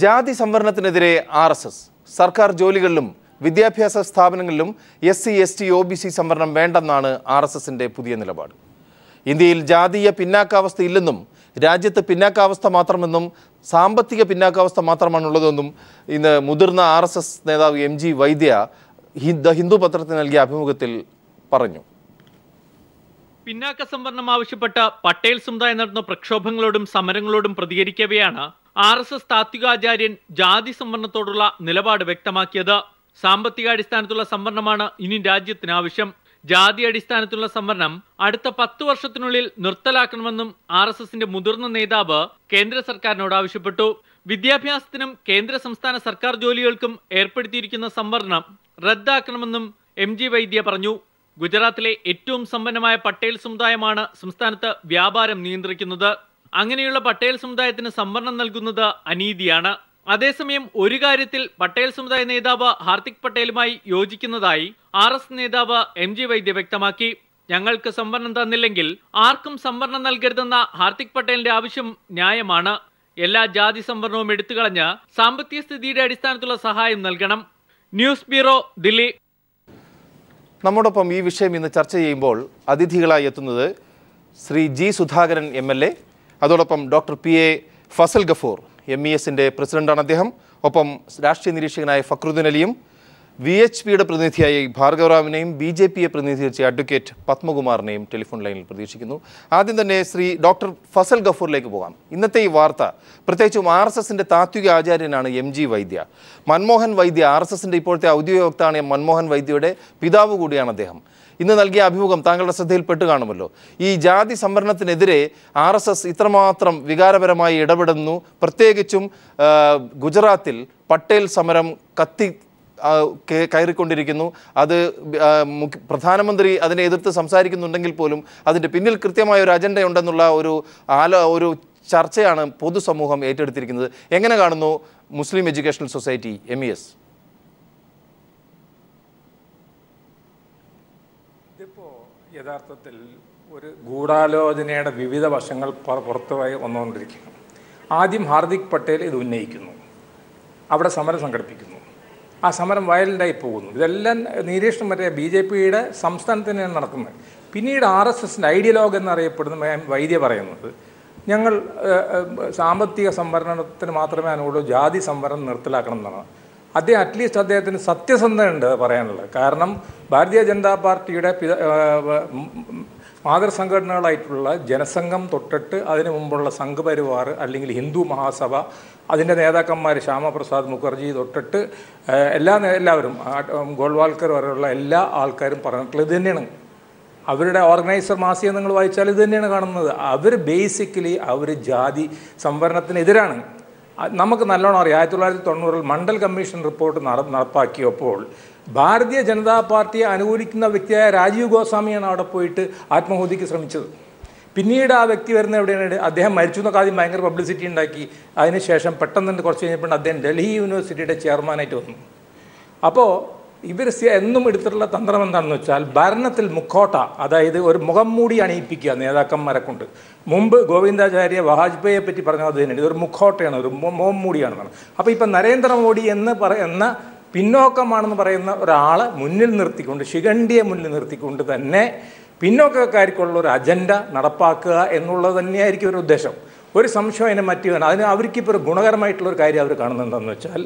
ജാതി സംവരണത്തിനെതിരെ RSS സർക്കാർ ജോലികളിലും വിദ്യാഭ്യാസ സ്ഥാപനങ്ങളിലും SC, ST, OBC സംവരണം വേണ്ടെന്നാണ് RSSന്റെ പുതിയ നിലപാട്. ഇന്ത്യയിൽ ജാതീയ പിന്നാക്കാവസ്ഥ ഇല്ലെന്നും രാജ്യത്ത് പിന്നാക്കാവസ്ഥ മാത്രമെന്നും സാമ്പത്തിക പിന്നാക്കാവസ്ഥ മാത്രമാണുള്ളതെന്നും ഇന്ന് മുതിർന്ന RSS നേതാവ് MG വൈദ്യ ഹിന്ദു പത്രത്തിന് നൽകിയ അഭിമുഖത്തിൽ പറഞ്ഞു. പിന്നാക്ക സംവരണം ആവശ്യപ്പെട്ട പട്ടേൽ സമുദായം നടന്ന പ്രക്ഷോഭങ്ങളോടും സമരങ്ങളോടും പ്രതികരിക്കവെയാണ് RSS താത്വികാചാര്യൻ ജാതി സംവരണത്തോടുള്ള നിലപാട് വ്യക്തമാക്കിയത്. സാമ്പത്തിക അടിസ്ഥാനത്തിലുള്ള സംവരണമാണ് ഇനി രാജ്യത്തിന് ആവശ്യം. ജാതി അടിസ്ഥാനത്തിലുള്ള സംവരണം അടുത്ത 10 വർഷത്തിനുള്ളിൽ നിർത്തലാക്കണമെന്നും RSSന്റെ മുതിർന്ന നേതാവ് കേന്ദ്ര സർക്കാരിനോട് ആവശ്യപ്പെട്ടു. വിദ്യാഭ്യാസത്തിനും കേന്ദ്ര സംസ്ഥാന സർക്കാർ ജോലികൾക്കും ഏർപ്പെടുത്തിയിരിക്കുന്ന സംവരണം റദ്ദാക്കണമെന്നും MG വൈദ്യ പറഞ്ഞു. ഗുജറാത്തിലെ ഏറ്റവും സമ്പന്നമായ പട്ടേൽ സമുദായമാണ് സംസ്ഥാനത്ത് വ്യാപാരം നിയന്ത്രിക്കുന്നത്. അങ്ങനെയുള്ള പട്ടേൽ സമുദായത്തിന് സംവരണം നൽകുന്നത് അനീതിയാണ്. അതേസമയം ഒരു കാര്യത്തിൽ പട്ടേൽ സമുദായ നേതാവ് ഹാർദിക് പട്ടേലുമായി യോജിക്കുന്നതായി RSS നേതാവ് MG വൈദ്യ വ്യക്തമാക്കി. ഞങ്ങൾക്ക് സംവരണം തന്നില്ലെങ്കിൽ ആർക്കും സംവരണം നൽകരുതെന്ന ഹാർദിക് പട്ടേലിന്റെ ആവശ്യം ന്യായമാണ്. എല്ലാ ജാതി സംവരണവും എടുത്തുകളഞ്ഞ് സാമ്പത്തിക സ്ഥിതിയുടെ അടിസ്ഥാനത്തിലുള്ള സഹായം നൽകണം. News bureau, Delhi. നമ്മോടൊപ്പം ഈ വിഷയം ഇന്ന് ചർച്ച ചെയ്യുമ്പോൾ അതിഥികളായി എത്തുന്നത് ശ്രീ G. സുധാകരൻ MLA, അതോടൊപ്പം ഡോക്ടർ PA ഫസൽ ഗഫൂർ MESന്റെ പ്രസിഡന്റാണ് അദ്ദേഹം. ഒപ്പം രാഷ്ട്രീയ നിരീക്ഷകനായ ഫക്രുദ്ദീൻ അലിയും VHPയുടെ പ്രതിനിധിയായി ഭാർഗവറാവിനെയും BJPയെ പ്രതിനിധീകരിച്ച അഡ്വക്കേറ്റ് പത്മകുമാറിനെയും ടെലിഫോൺ ലൈനിൽ പ്രതീക്ഷിക്കുന്നു. ആദ്യം തന്നെ ശ്രീ ഡോക്ടർ ഫസൽ ഗഫൂറിലേക്ക് പോകാം. ഇന്നത്തെ ഈ വാർത്ത പ്രത്യേകിച്ചും RSSന്റെ താത്വിക ആചാര്യനാണ് MG വൈദ്യ. മൻമോഹൻ വൈദ്യ RSSന്റെ ഇപ്പോഴത്തെ ഔദ്യോഗിക വക്താവാണ് മൻമോഹൻ വൈദ്യയുടെ പിതാവ് കൂടിയാണ് അദ്ദേഹം. ഇന്ന് നൽകിയ അഭിമുഖം താങ്കളുടെ ശ്രദ്ധയിൽപ്പെട്ട് കാണുമല്ലോ. ഈ ജാതി സംവരണത്തിനെതിരെ RSS ഇത്രമാത്രം വികാരപരമായി ഇടപെടുന്നു. പ്രത്യേകിച്ചും ഗുജറാത്തിൽ പട്ടേൽ സമരം കയറിക്കൊണ്ടിരിക്കുന്നു. അത് പ്രധാനമന്ത്രി അതിനെ എതിർത്ത് സംസാരിക്കുന്നുണ്ടെങ്കിൽ പോലും അതിൻ്റെ പിന്നിൽ കൃത്യമായ ഒരു അജണ്ട ഉണ്ടെന്നുള്ള ഒരു ചർച്ചയാണ് പൊതുസമൂഹം ഏറ്റെടുത്തിരിക്കുന്നത്. എങ്ങനെ കാണുന്നു മുസ്ലിം എഡ്യൂക്കേഷണൽ സൊസൈറ്റി MES? ഇതിപ്പോൾ യഥാർത്ഥത്തിൽ ഒരു ഗൂഢാലോചനയുടെ വിവിധ വശങ്ങൾ പുറത്തുമായി വന്നുകൊണ്ടിരിക്കുന്നു. ആദ്യം ഹാർദിക് പട്ടേൽ ഇത് ഉന്നയിക്കുന്നു, അവിടെ സമരം സംഘടിപ്പിക്കുന്നു, ആ സമരം വയലൻ്റായി പോകുന്നു. ഇതെല്ലാം നിരീക്ഷണം വരെ BJPയുടെ സംസ്ഥാനത്ത് തന്നെയാണ് നടക്കുന്നത്. പിന്നീട് RSSൻ്റെ ഐഡിയലോഗ് എന്നറിയപ്പെടുന്ന വൈദ്യ പറയുന്നത് ഞങ്ങൾ സാമ്പത്തിക സംവരണത്തിന് മാത്രമേ അതിനുള്ളൂ, ജാതി സംവരണം നിർത്തലാക്കണം എന്നാണ്. അറ്റ്ലീസ്റ്റ് അദ്ദേഹത്തിന് സത്യസന്ധതയുണ്ട് പറയാനുള്ളത്. കാരണം ഭാരതീയ ജനതാ പാർട്ടിയുടെ മാതൃസംഘടനകളായിട്ടുള്ള ജനസംഘം തൊട്ടിട്ട് അതിനു മുമ്പുള്ള സംഘപരിവാർ അല്ലെങ്കിൽ ഹിന്ദു മഹാസഭ, അതിൻ്റെ നേതാക്കന്മാർ ശ്യാമപ്രസാദ് മുഖർജി തൊട്ടിട്ട് എല്ലാവരും ഗോൾവാൾക്കർ വരെയുള്ള എല്ലാ ആൾക്കാരും പറഞ്ഞിട്ടുള്ളത് ഇത് തന്നെയാണ്. അവരുടെ ഓർഗനൈസർ മാസിക നിങ്ങൾ വായിച്ചാൽ ഇത് തന്നെയാണ് കാണുന്നത്. അവർ ബേസിക്കലി ജാതി സംവരണത്തിനെതിരാണ്. നമുക്ക് നല്ലോണം അറിയാം, 1990 മണ്ഡൽ കമ്മീഷൻ റിപ്പോർട്ട് നടപ്പാക്കിയപ്പോൾ ഭാരതീയ ജനതാ പാർട്ടിയെ അനുകൂലിക്കുന്ന വ്യക്തിയായ രാജീവ് ഗോസ്വാമിയാണ് അവിടെ പോയിട്ട് ആത്മഹത്യക്ക് ശ്രമിച്ചത്. പിന്നീട് ആ വ്യക്തി വരുന്ന എവിടെയാണ്, അദ്ദേഹം മരിച്ചു എന്നൊക്കെ ആദ്യം ഭയങ്കര പബ്ലിസിറ്റി ഉണ്ടാക്കി. അതിനുശേഷം പെട്ടെന്ന് കുറച്ച് കഴിഞ്ഞപ്പോൾ അദ്ദേഹം ഡൽഹി യൂണിവേഴ്സിറ്റിയുടെ ചെയർമാനായിട്ട് വന്നു. അപ്പോൾ ഇവർ എന്നും എടുത്തിട്ടുള്ള തന്ത്രം എന്താണെന്ന് വെച്ചാൽ ഭരണത്തിൽ മുഖോട്ട, അതായത് ഒരു മുഖം മൂടി അണിയിപ്പിക്കുക നേതാക്കന്മാരെ കൊണ്ട്. മുമ്പ് ഗോവിന്ദാചാര്യ വാജ്പേയിയെ പറ്റി പറഞ്ഞത് അത് തന്നെയാണ്, ഇതൊരു മുഖോട്ടയാണ്, ഒരു മുഖം മൂടിയാണെന്നാണ്. അപ്പോൾ ഇപ്പം നരേന്ദ്രമോദി എന്ന് പറയുന്ന പിന്നോക്കമാണെന്ന് പറയുന്ന ഒരാളെ മുന്നിൽ നിർത്തിക്കൊണ്ട്, ശിഖണ്ഡിയെ മുന്നിൽ നിർത്തിക്കൊണ്ട് തന്നെ പിന്നോക്കക്കാർക്കുള്ള ഒരു അജണ്ട നടപ്പാക്കുക എന്നുള്ളത് തന്നെയായിരിക്കും ഒരു ഉദ്ദേശം. ഒരു സംശയം അതിനെ മറ്റു വേണം. അതിന് അവർക്കിപ്പോൾ ഒരു ഗുണകരമായിട്ടുള്ളൊരു കാര്യം അവർ കാണുന്നത് എന്താണെന്ന് വെച്ചാൽ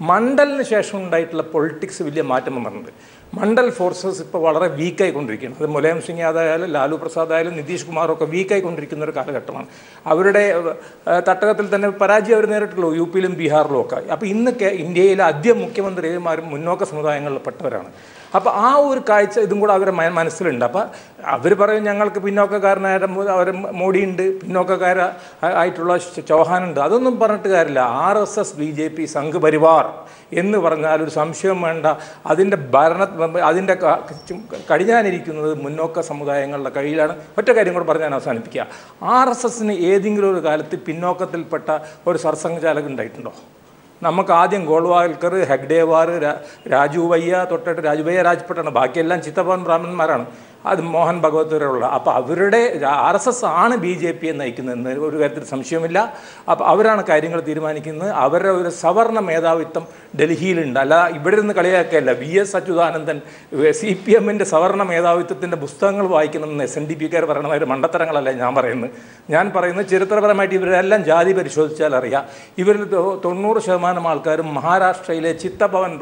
മണ്ഡലിന് ശേഷം ഉണ്ടായിട്ടുള്ള പൊളിറ്റിക്സ് വലിയ മാറ്റം വന്നിട്ടുണ്ട്. മണ്ഡൽ ഫോഴ്സസ് ഇപ്പോൾ വളരെ വീക്കായിക്കൊണ്ടിരിക്കുകയാണ്. അത് മുലായം സിംഗ് യാദവ് ആയാലും ലാലു പ്രസാദ് ആയാലും നിതീഷ് കുമാറൊക്കെ വീക്കായിക്കൊണ്ടിരിക്കുന്ന ഒരു കാലഘട്ടമാണ്. അവരുടെ തട്ടകത്തിൽ തന്നെ പരാജയം അവർ നേരിട്ടുള്ളൂ, UPയിലും ബീഹാറിലും ഒക്കെ. അപ്പോൾ ഇന്ന് ഇന്ത്യയിലെ ആദ്യ മുഖ്യമന്ത്രിമാരും മുന്നോക്ക സമുദായങ്ങളിൽപ്പെട്ടവരാണ്. അപ്പോൾ ആ ഒരു കാഴ്ച ഇതും കൂടെ അവരുടെ മനസ്സിലുണ്ട്. അപ്പോൾ അവർ പറയും ഞങ്ങൾക്ക് പിന്നോക്കക്കാരനായ അവർ മോഡിയുണ്ട്, പിന്നോക്കക്കാരായിട്ടുള്ള ചൗഹാനുണ്ട്. അതൊന്നും പറഞ്ഞിട്ട് കാര്യമില്ല. RSS BJP സംഘ് പരിവാർ എന്ന് പറഞ്ഞാൽ ഒരു സംശയം വേണ്ട, അതിൻ്റെ അതിൻ്റെ കടിഞ്ഞാനിരിക്കുന്നത് മുന്നോക്ക സമുദായങ്ങളുടെ കയ്യിലാണ്. ഒറ്റ കാര്യം കൂടെ പറഞ്ഞ് ഞാൻ അവസാനിപ്പിക്കുക. RSSന് ഏതെങ്കിലും ഒരു കാലത്ത് പിന്നോക്കത്തിൽപ്പെട്ട ഒരു സർസംഘചാലകൻ ഉണ്ടായിട്ടുണ്ടോ? നമുക്ക് ആദ്യം ഗോൾവാൾക്കർ, ഹെഗ്ഡേവാർ, രാജുവയ്യ തൊട്ടിട്ട് രാജുവയ്യ രാജ്പെട്ടാണ്, ബാക്കിയെല്ലാം ചിത്തഭവൻ ബ്രാഹ്മണന്മാരാണ്. അത് മോഹൻ ഭഗവത് വരെയുള്ള. അപ്പോൾ അവരുടെ RSS ആണ് BJP നയിക്കുന്നതെന്ന് ഒരു കാര്യത്തിൽ സംശയമില്ല. അപ്പോൾ അവരാണ് കാര്യങ്ങൾ തീരുമാനിക്കുന്നത്. അവരുടെ ഒരു സവർണ മേധാവിത്വം ഡൽഹിയിലുണ്ട്. അല്ല ഇവിടെ നിന്ന് കളിയാക്കുകയല്ല. VS അച്യുതാനന്ദൻ CPMൻ്റെ സവർണ മേധാവിത്വത്തിൻ്റെ പുസ്തകങ്ങൾ വായിക്കണമെന്ന് SNDPക്കാർ പറയുന്ന ഒരു മണ്ടത്തരങ്ങളല്ല ഞാൻ പറയുന്നത്. ഞാൻ പറയുന്നത് ചരിത്രപരമായിട്ട് ഇവരെല്ലാം ജാതി പരിശോധിച്ചാൽ അറിയാം. ഇവരിൽ 90% ആൾക്കാരും മഹാരാഷ്ട്രയിലെ ചിത്തഭവൻ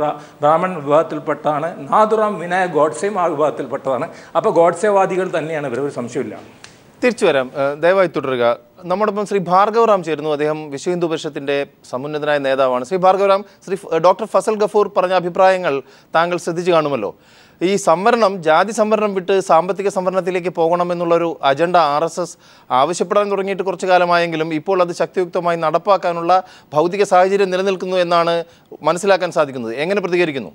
ബ്രാഹ്മൺ വിഭാഗത്തിൽപ്പെട്ടാണ്. നാഥുറാം വിനായക് ഗോഡ്സെയും ആ വിഭാഗത്തിൽപ്പെട്ടതാണ്. അപ്പോൾ ഗോഡ്സെവാദികൾ തന്നെയാണ് ഇവർ, ഒരു സംശയമില്ല. തിരിച്ചു വരാം, ദയവായി തുടരുക. നമ്മോടൊപ്പം ശ്രീ ഭാർഗവറാം ചേരുന്നു. അദ്ദേഹം വിശ്വ ഹിന്ദു പരിഷത്തിന്റെ സമുന്നതനായ നേതാവാണ്. ശ്രീ ഭാർഗവറാം, ശ്രീ ഡോക്ടർ ഫസൽ ഗഫൂർ പറഞ്ഞ അഭിപ്രായങ്ങൾ താങ്കൾ ശ്രദ്ധിച്ചു കാണുമല്ലോ. ഈ സംവരണം, ജാതി സംവരണം വിട്ട് സാമ്പത്തിക സംവരണത്തിലേക്ക് പോകണമെന്നുള്ളൊരു അജണ്ട RSS ആവശ്യപ്പെടാൻ തുടങ്ങിയിട്ട് കുറച്ചു കാലമായെങ്കിലും ഇപ്പോൾ അത് ശക്തിയുക്തമായി നടപ്പാക്കാനുള്ള ഭൗതിക സാഹചര്യം നിലനിൽക്കുന്നു എന്നാണ് മനസ്സിലാക്കാൻ സാധിക്കുന്നത്. എങ്ങനെ പ്രതികരിക്കുന്നു?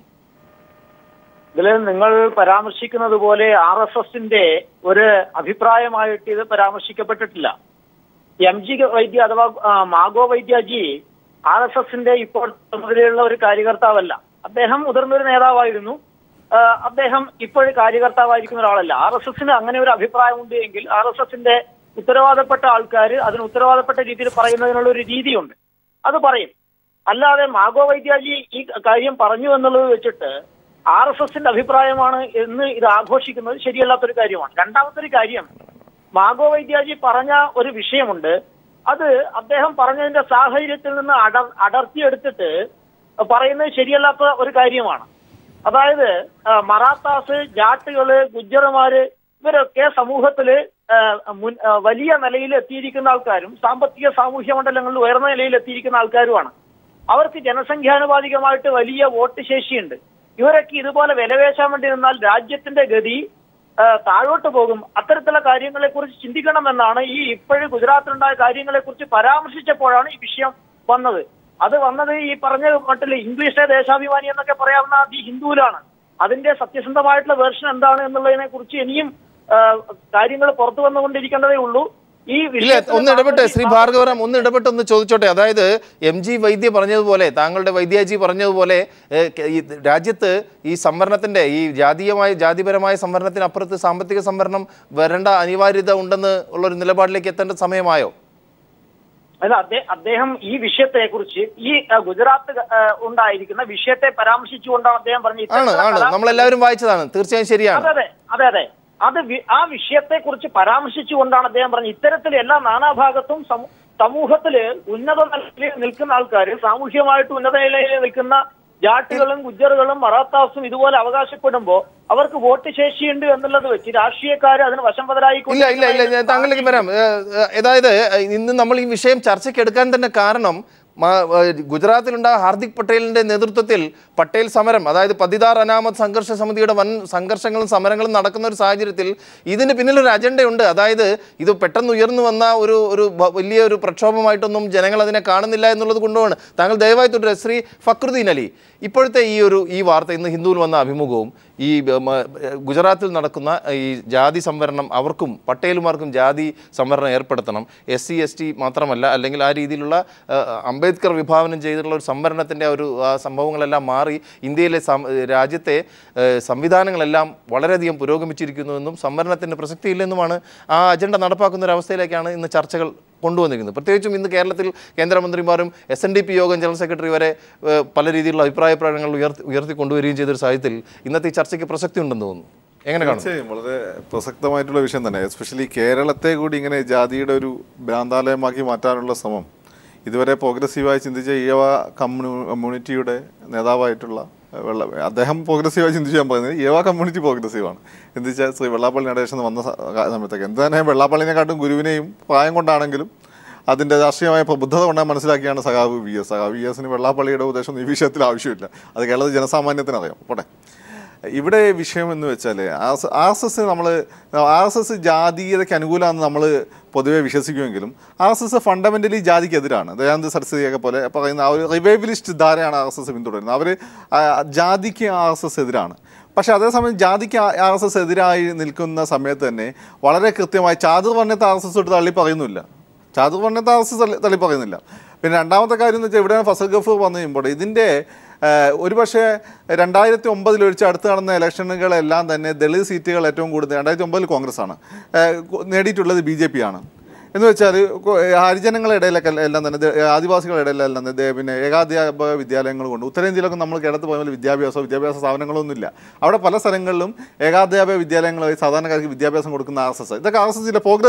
ഇതിൽ നിങ്ങൾ പരാമർശിക്കുന്നത് പോലെ RSSന്റെ ഒരു അഭിപ്രായമായിട്ട് ഇത് പരാമർശിക്കപ്പെട്ടിട്ടില്ല. MG വൈദ്യ അഥവാ മാഗോ വൈദ്യജി RSSന്റെ ഇപ്പോൾ ചുമതലയുള്ള ഒരു കാര്യകർത്താവല്ല. അദ്ദേഹം മുതിർന്നൊരു നേതാവായിരുന്നു. അദ്ദേഹം ഇപ്പോഴും കാര്യകർത്താവായിരിക്കുന്ന ഒരാളല്ല. RSSന് അങ്ങനെ ഒരു അഭിപ്രായമുണ്ട് എങ്കിൽ RSSന്റെ ഉത്തരവാദപ്പെട്ട ആൾക്കാർ അതിന് ഉത്തരവാദപ്പെട്ട രീതിയിൽ പറയുന്നതിനുള്ള ഒരു രീതിയുണ്ട്, അത് പറയും. അല്ലാതെ മാഗോ വൈദ്യജി ഈ കാര്യം പറഞ്ഞു എന്നുള്ളത് വെച്ചിട്ട് RSSന്റെ അഭിപ്രായമാണ് എന്ന് ഇത് ആഘോഷിക്കുന്നത് ശരിയല്ലാത്തൊരു കാര്യമാണ്. രണ്ടാമത്തെ ഒരു കാര്യം, മാഗോ വൈദ്യജി പറഞ്ഞ ഒരു വിഷയമുണ്ട്. അത് അദ്ദേഹം പറഞ്ഞതിന്റെ സാഹചര്യത്തിൽ നിന്ന് അടർത്തിയെടുത്തിട്ട് പറയുന്നത് ശരിയല്ലാത്ത ഒരു കാര്യമാണ്. അതായത് മറാത്താസ്, ജാട്ടുകള്, ഗുജ്ജർമാര് ഇവരൊക്കെ സമൂഹത്തില് വലിയ നിലയിൽ എത്തിയിരിക്കുന്ന ആൾക്കാരും സാമ്പത്തിക സാമൂഹ്യ മണ്ഡലങ്ങളിൽ ഉയർന്ന നിലയിൽ എത്തിയിരിക്കുന്ന ആൾക്കാരുമാണ്. അവർക്ക് ജനസംഖ്യാനുപാതികമായിട്ട് വലിയ വോട്ട് ശേഷിയുണ്ട്. ഇവരൊക്കെ ഇതുപോലെ വിലപേശാൻ വേണ്ടി നിന്നാൽ രാജ്യത്തിന്റെ ഗതി താഴോട്ട് പോകും. അത്തരത്തിലുള്ള കാര്യങ്ങളെ കുറിച്ച് ചിന്തിക്കണമെന്നാണ് ഈ ഇപ്പോഴും ഗുജറാത്തിലുണ്ടായ കാര്യങ്ങളെ കുറിച്ച് പരാമർശിച്ചപ്പോഴാണ് ഈ വിഷയം വന്നത്. അത് വന്നത് ഈ പറഞ്ഞ മട്ടിൽ ഇംഗ്ലീഷിലെ ദേശാഭിമാനി എന്നൊക്കെ പറയാവുന്ന ദി ഹിന്ദുവിലാണ്. അതിന്റെ സത്യസന്ധമായിട്ടുള്ള വേർഷൻ എന്താണ് എന്നുള്ളതിനെ കുറിച്ച് ഇനിയും കാര്യങ്ങൾ പുറത്തു വന്നുകൊണ്ടിരിക്കേണ്ടതേ ഉള്ളൂ. ഒന്ന് ഇടപെട്ടെ ശ്രീ ഭാർഗവറാം, ഒന്ന് ഇടപെട്ട് ഒന്ന് ചോദിച്ചോട്ടെ. അതായത് MG വൈദ്യ പറഞ്ഞതുപോലെ, താങ്കളുടെ വൈദ്യജി പറഞ്ഞതുപോലെ രാജ്യത്ത് ഈ സംവരണത്തിന്റെ, ഈ ജാതിപരമായ സംവരണത്തിനപ്പുറത്ത് സാമ്പത്തിക സംവരണം വരേണ്ട അനിവാര്യത ഉണ്ടെന്ന് ഉള്ളൊരു നിലപാടിലേക്ക് എത്തേണ്ട സമയമായോ? അല്ല, അദ്ദേഹം ഈ വിഷയത്തെ കുറിച്ച്, ഈ ഗുജറാത്ത് ഉണ്ടായിരിക്കുന്ന വിഷയത്തെ പരാമർശിച്ചുകൊണ്ടാണ് അദ്ദേഹം പറഞ്ഞത്. നമ്മളെല്ലാവരും വായിച്ചതാണ്, തീർച്ചയായും ശരിയാണ്. അതെ. ആ വിഷയത്തെ കുറിച്ച് പരാമർശിച്ചുകൊണ്ടാണ് അദ്ദേഹം പറഞ്ഞത്. ഇത്തരത്തിൽ എല്ലാ നാനാഭാഗത്തും സമൂഹത്തില് ഉന്നത നിലയിൽ നിൽക്കുന്ന ആൾക്കാർ, സാമൂഹ്യമായിട്ട് ഉന്നത നിലയിൽ നിൽക്കുന്ന ജാട്ടുകളും ഗുജ്ജറുകളും മറാത്താസും ഇതുപോലെ അവകാശപ്പെടുമ്പോൾ അവർക്ക് വോട്ട് ശേഷിയുണ്ട് എന്നുള്ളത് വെച്ച് രാഷ്ട്രീയക്കാർ അതിന് വശംവദരായിക്കൊണ്ട് ഇല്ല താങ്കളിലേക്ക് വരാം. അതായത് ഇന്ന് നമ്മൾ ഈ വിഷയം ചർച്ചയ്ക്ക് എടുക്കാൻ തന്നെ കാരണം ഗുജറാത്തിലുണ്ടായ ഹാർദിക് പട്ടേലിന്റെ നേതൃത്വത്തിൽ പട്ടേൽ സമരം, അതായത് പതിദാർ അനാമത് സംഘർഷ സമിതിയുടെ വൻ സംഘർഷങ്ങളും സമരങ്ങളും നടക്കുന്ന ഒരു സാഹചര്യത്തിൽ ഇതിന് പിന്നിലൊരു അജണ്ടയുണ്ട്. അതായത് ഇത് പെട്ടെന്ന് ഉയർന്നു വന്ന ഒരു വലിയൊരു പ്രക്ഷോഭമായിട്ടൊന്നും ജനങ്ങൾ അതിനെ കാണുന്നില്ല എന്നുള്ളത് കൊണ്ടുമാണ്. താങ്കൾ ദയവായി തുടരുക. ശ്രീ ഫക്രുദ്ദീൻ അലി, ഇപ്പോഴത്തെ ഈ വാർത്ത, ഇന്ന് ഹിന്ദുവിൽ വന്ന അഭിമുഖവും ഈ ഗുജറാത്തിൽ നടക്കുന്ന ഈ ജാതി സംവരണം, അവർക്കും പട്ടേലുമാർക്കും ജാതി സംവരണം ഏർപ്പെടുത്തണം, SC ST മാത്രമല്ല, അല്ലെങ്കിൽ ആ രീതിയിലുള്ള അംബേദ്കർ വിഭാവനം ചെയ്തിട്ടുള്ള ഒരു സംവരണത്തിൻ്റെ സംഭവങ്ങളെല്ലാം മാറി ഇന്ത്യയിലെ രാജ്യത്തെ സംവിധാനങ്ങളെല്ലാം വളരെയധികം പുരോഗമിച്ചിരിക്കുന്നുവെന്നും സംവരണത്തിൻ്റെ പ്രസക്തിയില്ലെന്നുമാണ് ആ അജണ്ട നടപ്പാക്കുന്ന ഒരു അവസ്ഥയിലേക്കാണ് ഇന്ന് ചർച്ചകൾ കൊണ്ടുവന്നിരിക്കുന്നത്. പ്രത്യേകിച്ചും ഇന്ന് കേരളത്തിൽ കേന്ദ്രമന്ത്രിമാരും SNDP യോഗം ജനറൽ സെക്രട്ടറി വരെ പല രീതിയിലുള്ള അഭിപ്രായ പ്രകടനങ്ങൾ ഉയർത്തിക്കൊണ്ടുവരികയും ചെയ്തൊരു സാഹചര്യത്തിൽ ഇന്നത്തെ ഈ ചർച്ചയ്ക്ക് പ്രസക്തി ഉണ്ടെന്ന് തോന്നുന്നു. എങ്ങനെ കാണും? വളരെ പ്രസക്തമായിട്ടുള്ള വിഷയം തന്നെ. എസ്പെഷ്യലി കേരളത്തെ കൂടി ഇങ്ങനെ ജാതിയുടെ ഒരു ഭ്രാന്താലയമാക്കി മാറ്റാനുള്ള ശ്രമം ഇതുവരെ പ്രോഗ്രസീവായി ചിന്തിച്ച ഈഴവ കമ്മ്യൂണിറ്റിയുടെ നേതാവായിട്ടുള്ള അദ്ദേഹം പ്രോഗ്രസീവായി ചിന്തിച്ചു. ഞാൻ പറയുന്നത് ഈഴവ കമ്മ്യൂണിറ്റി പ്രോഗ്രസീവാണ്. ചിന്തിച്ച ശ്രീ വെള്ളാപ്പള്ളി നടേശൻ വന്ന സമയത്തൊക്കെ എന്ത് തന്നെ വെള്ളാപ്പള്ളിനെക്കാട്ടും ഗുരുവിനെയും പ്രായം കൊണ്ടാണെങ്കിലും അതിൻ്റെ രാഷ്ട്രീയമായ പ്രബുദ്ധത കൊണ്ടാണ് മനസ്സിലാക്കിയാണ് സഖാവ് VS വെള്ളാപ്പള്ളിയുടെ ഉപദേശം ഈ വിഷയത്തിൽ ആവശ്യമില്ല. അത് കേരളത്തിൽ ജനസാമാന്യത്തിനറിയാം. പോട്ടെ, ഇവിടെ വിഷയം എന്ന് വെച്ചാൽ RSS ജാതീയതയ്ക്ക് അനുകൂലമാണെന്ന് നമ്മൾ പൊതുവെ വിശ്വസിക്കുമെങ്കിലും RSS ഫണ്ടമെൻ്റലി ജാതിക്കെതിരാണ്. ദയാനന്ദ സരസ്വതിയൊക്കെ പോലെ പറയുന്ന ആ ഒരു റിവൈവലിസ്റ്റ് ധാരയാണ് RSS പിന്തുടരുന്നത്. അവർ ജാതിക്ക് RSS എതിരാണ്. പക്ഷേ അതേസമയം ജാതിക്ക് RSS എതിരായി നിൽക്കുന്ന സമയത്ത് തന്നെ വളരെ കൃത്യമായി ചാതുർവർണ്ണത്തെ RSS തൊട്ട് തള്ളി പറയുന്നില്ല. ചാതുർവർണ്ണത്തെ RSS തള്ളി പറയുന്നില്ല. പിന്നെ രണ്ടാമത്തെ കാര്യം എന്ന് വെച്ചാൽ ഇവിടെയാണ് ഫസൽ ഗഫൂർ വന്നു കഴിയുമ്പോൾ ഇതിൻ്റെ ഒരുപക്ഷെ 2009 ഒഴിച്ച് അടുത്ത് നടന്ന ഇലക്ഷനുകളെല്ലാം തന്നെ ദളിത് സീറ്റുകൾ ഏറ്റവും കൂടുതൽ 2009 കോൺഗ്രസ്സാണ് നേടിയിട്ടുള്ളത് BJP ആണ് എന്ന് വെച്ചാൽ ഹരിജനങ്ങളുടെ ഇടയിലൊക്കെ എല്ലാം തന്നെ ആദിവാസികളുടെ ഇടയിലെല്ലാം തന്നെ പിന്നെ ഏകാധ്യാപക വിദ്യാലയങ്ങൾ കൊണ്ട് ഉത്തരേന്ത്യയിലൊക്കെ നമ്മൾ കേരളത്തിൽ പോയാൽ വിദ്യാഭ്യാസ സ്ഥാപനങ്ങളൊന്നുമില്ല. അവിടെ പല സ്ഥലങ്ങളിലും ഏകാധ്യാപക വിദ്യാലയങ്ങളായി സാധാരണക്കാർക്ക് വിദ്യാഭ്യാസം കൊടുക്കുന്ന RSS. ഇതൊക്കെ RSSൻ്റെ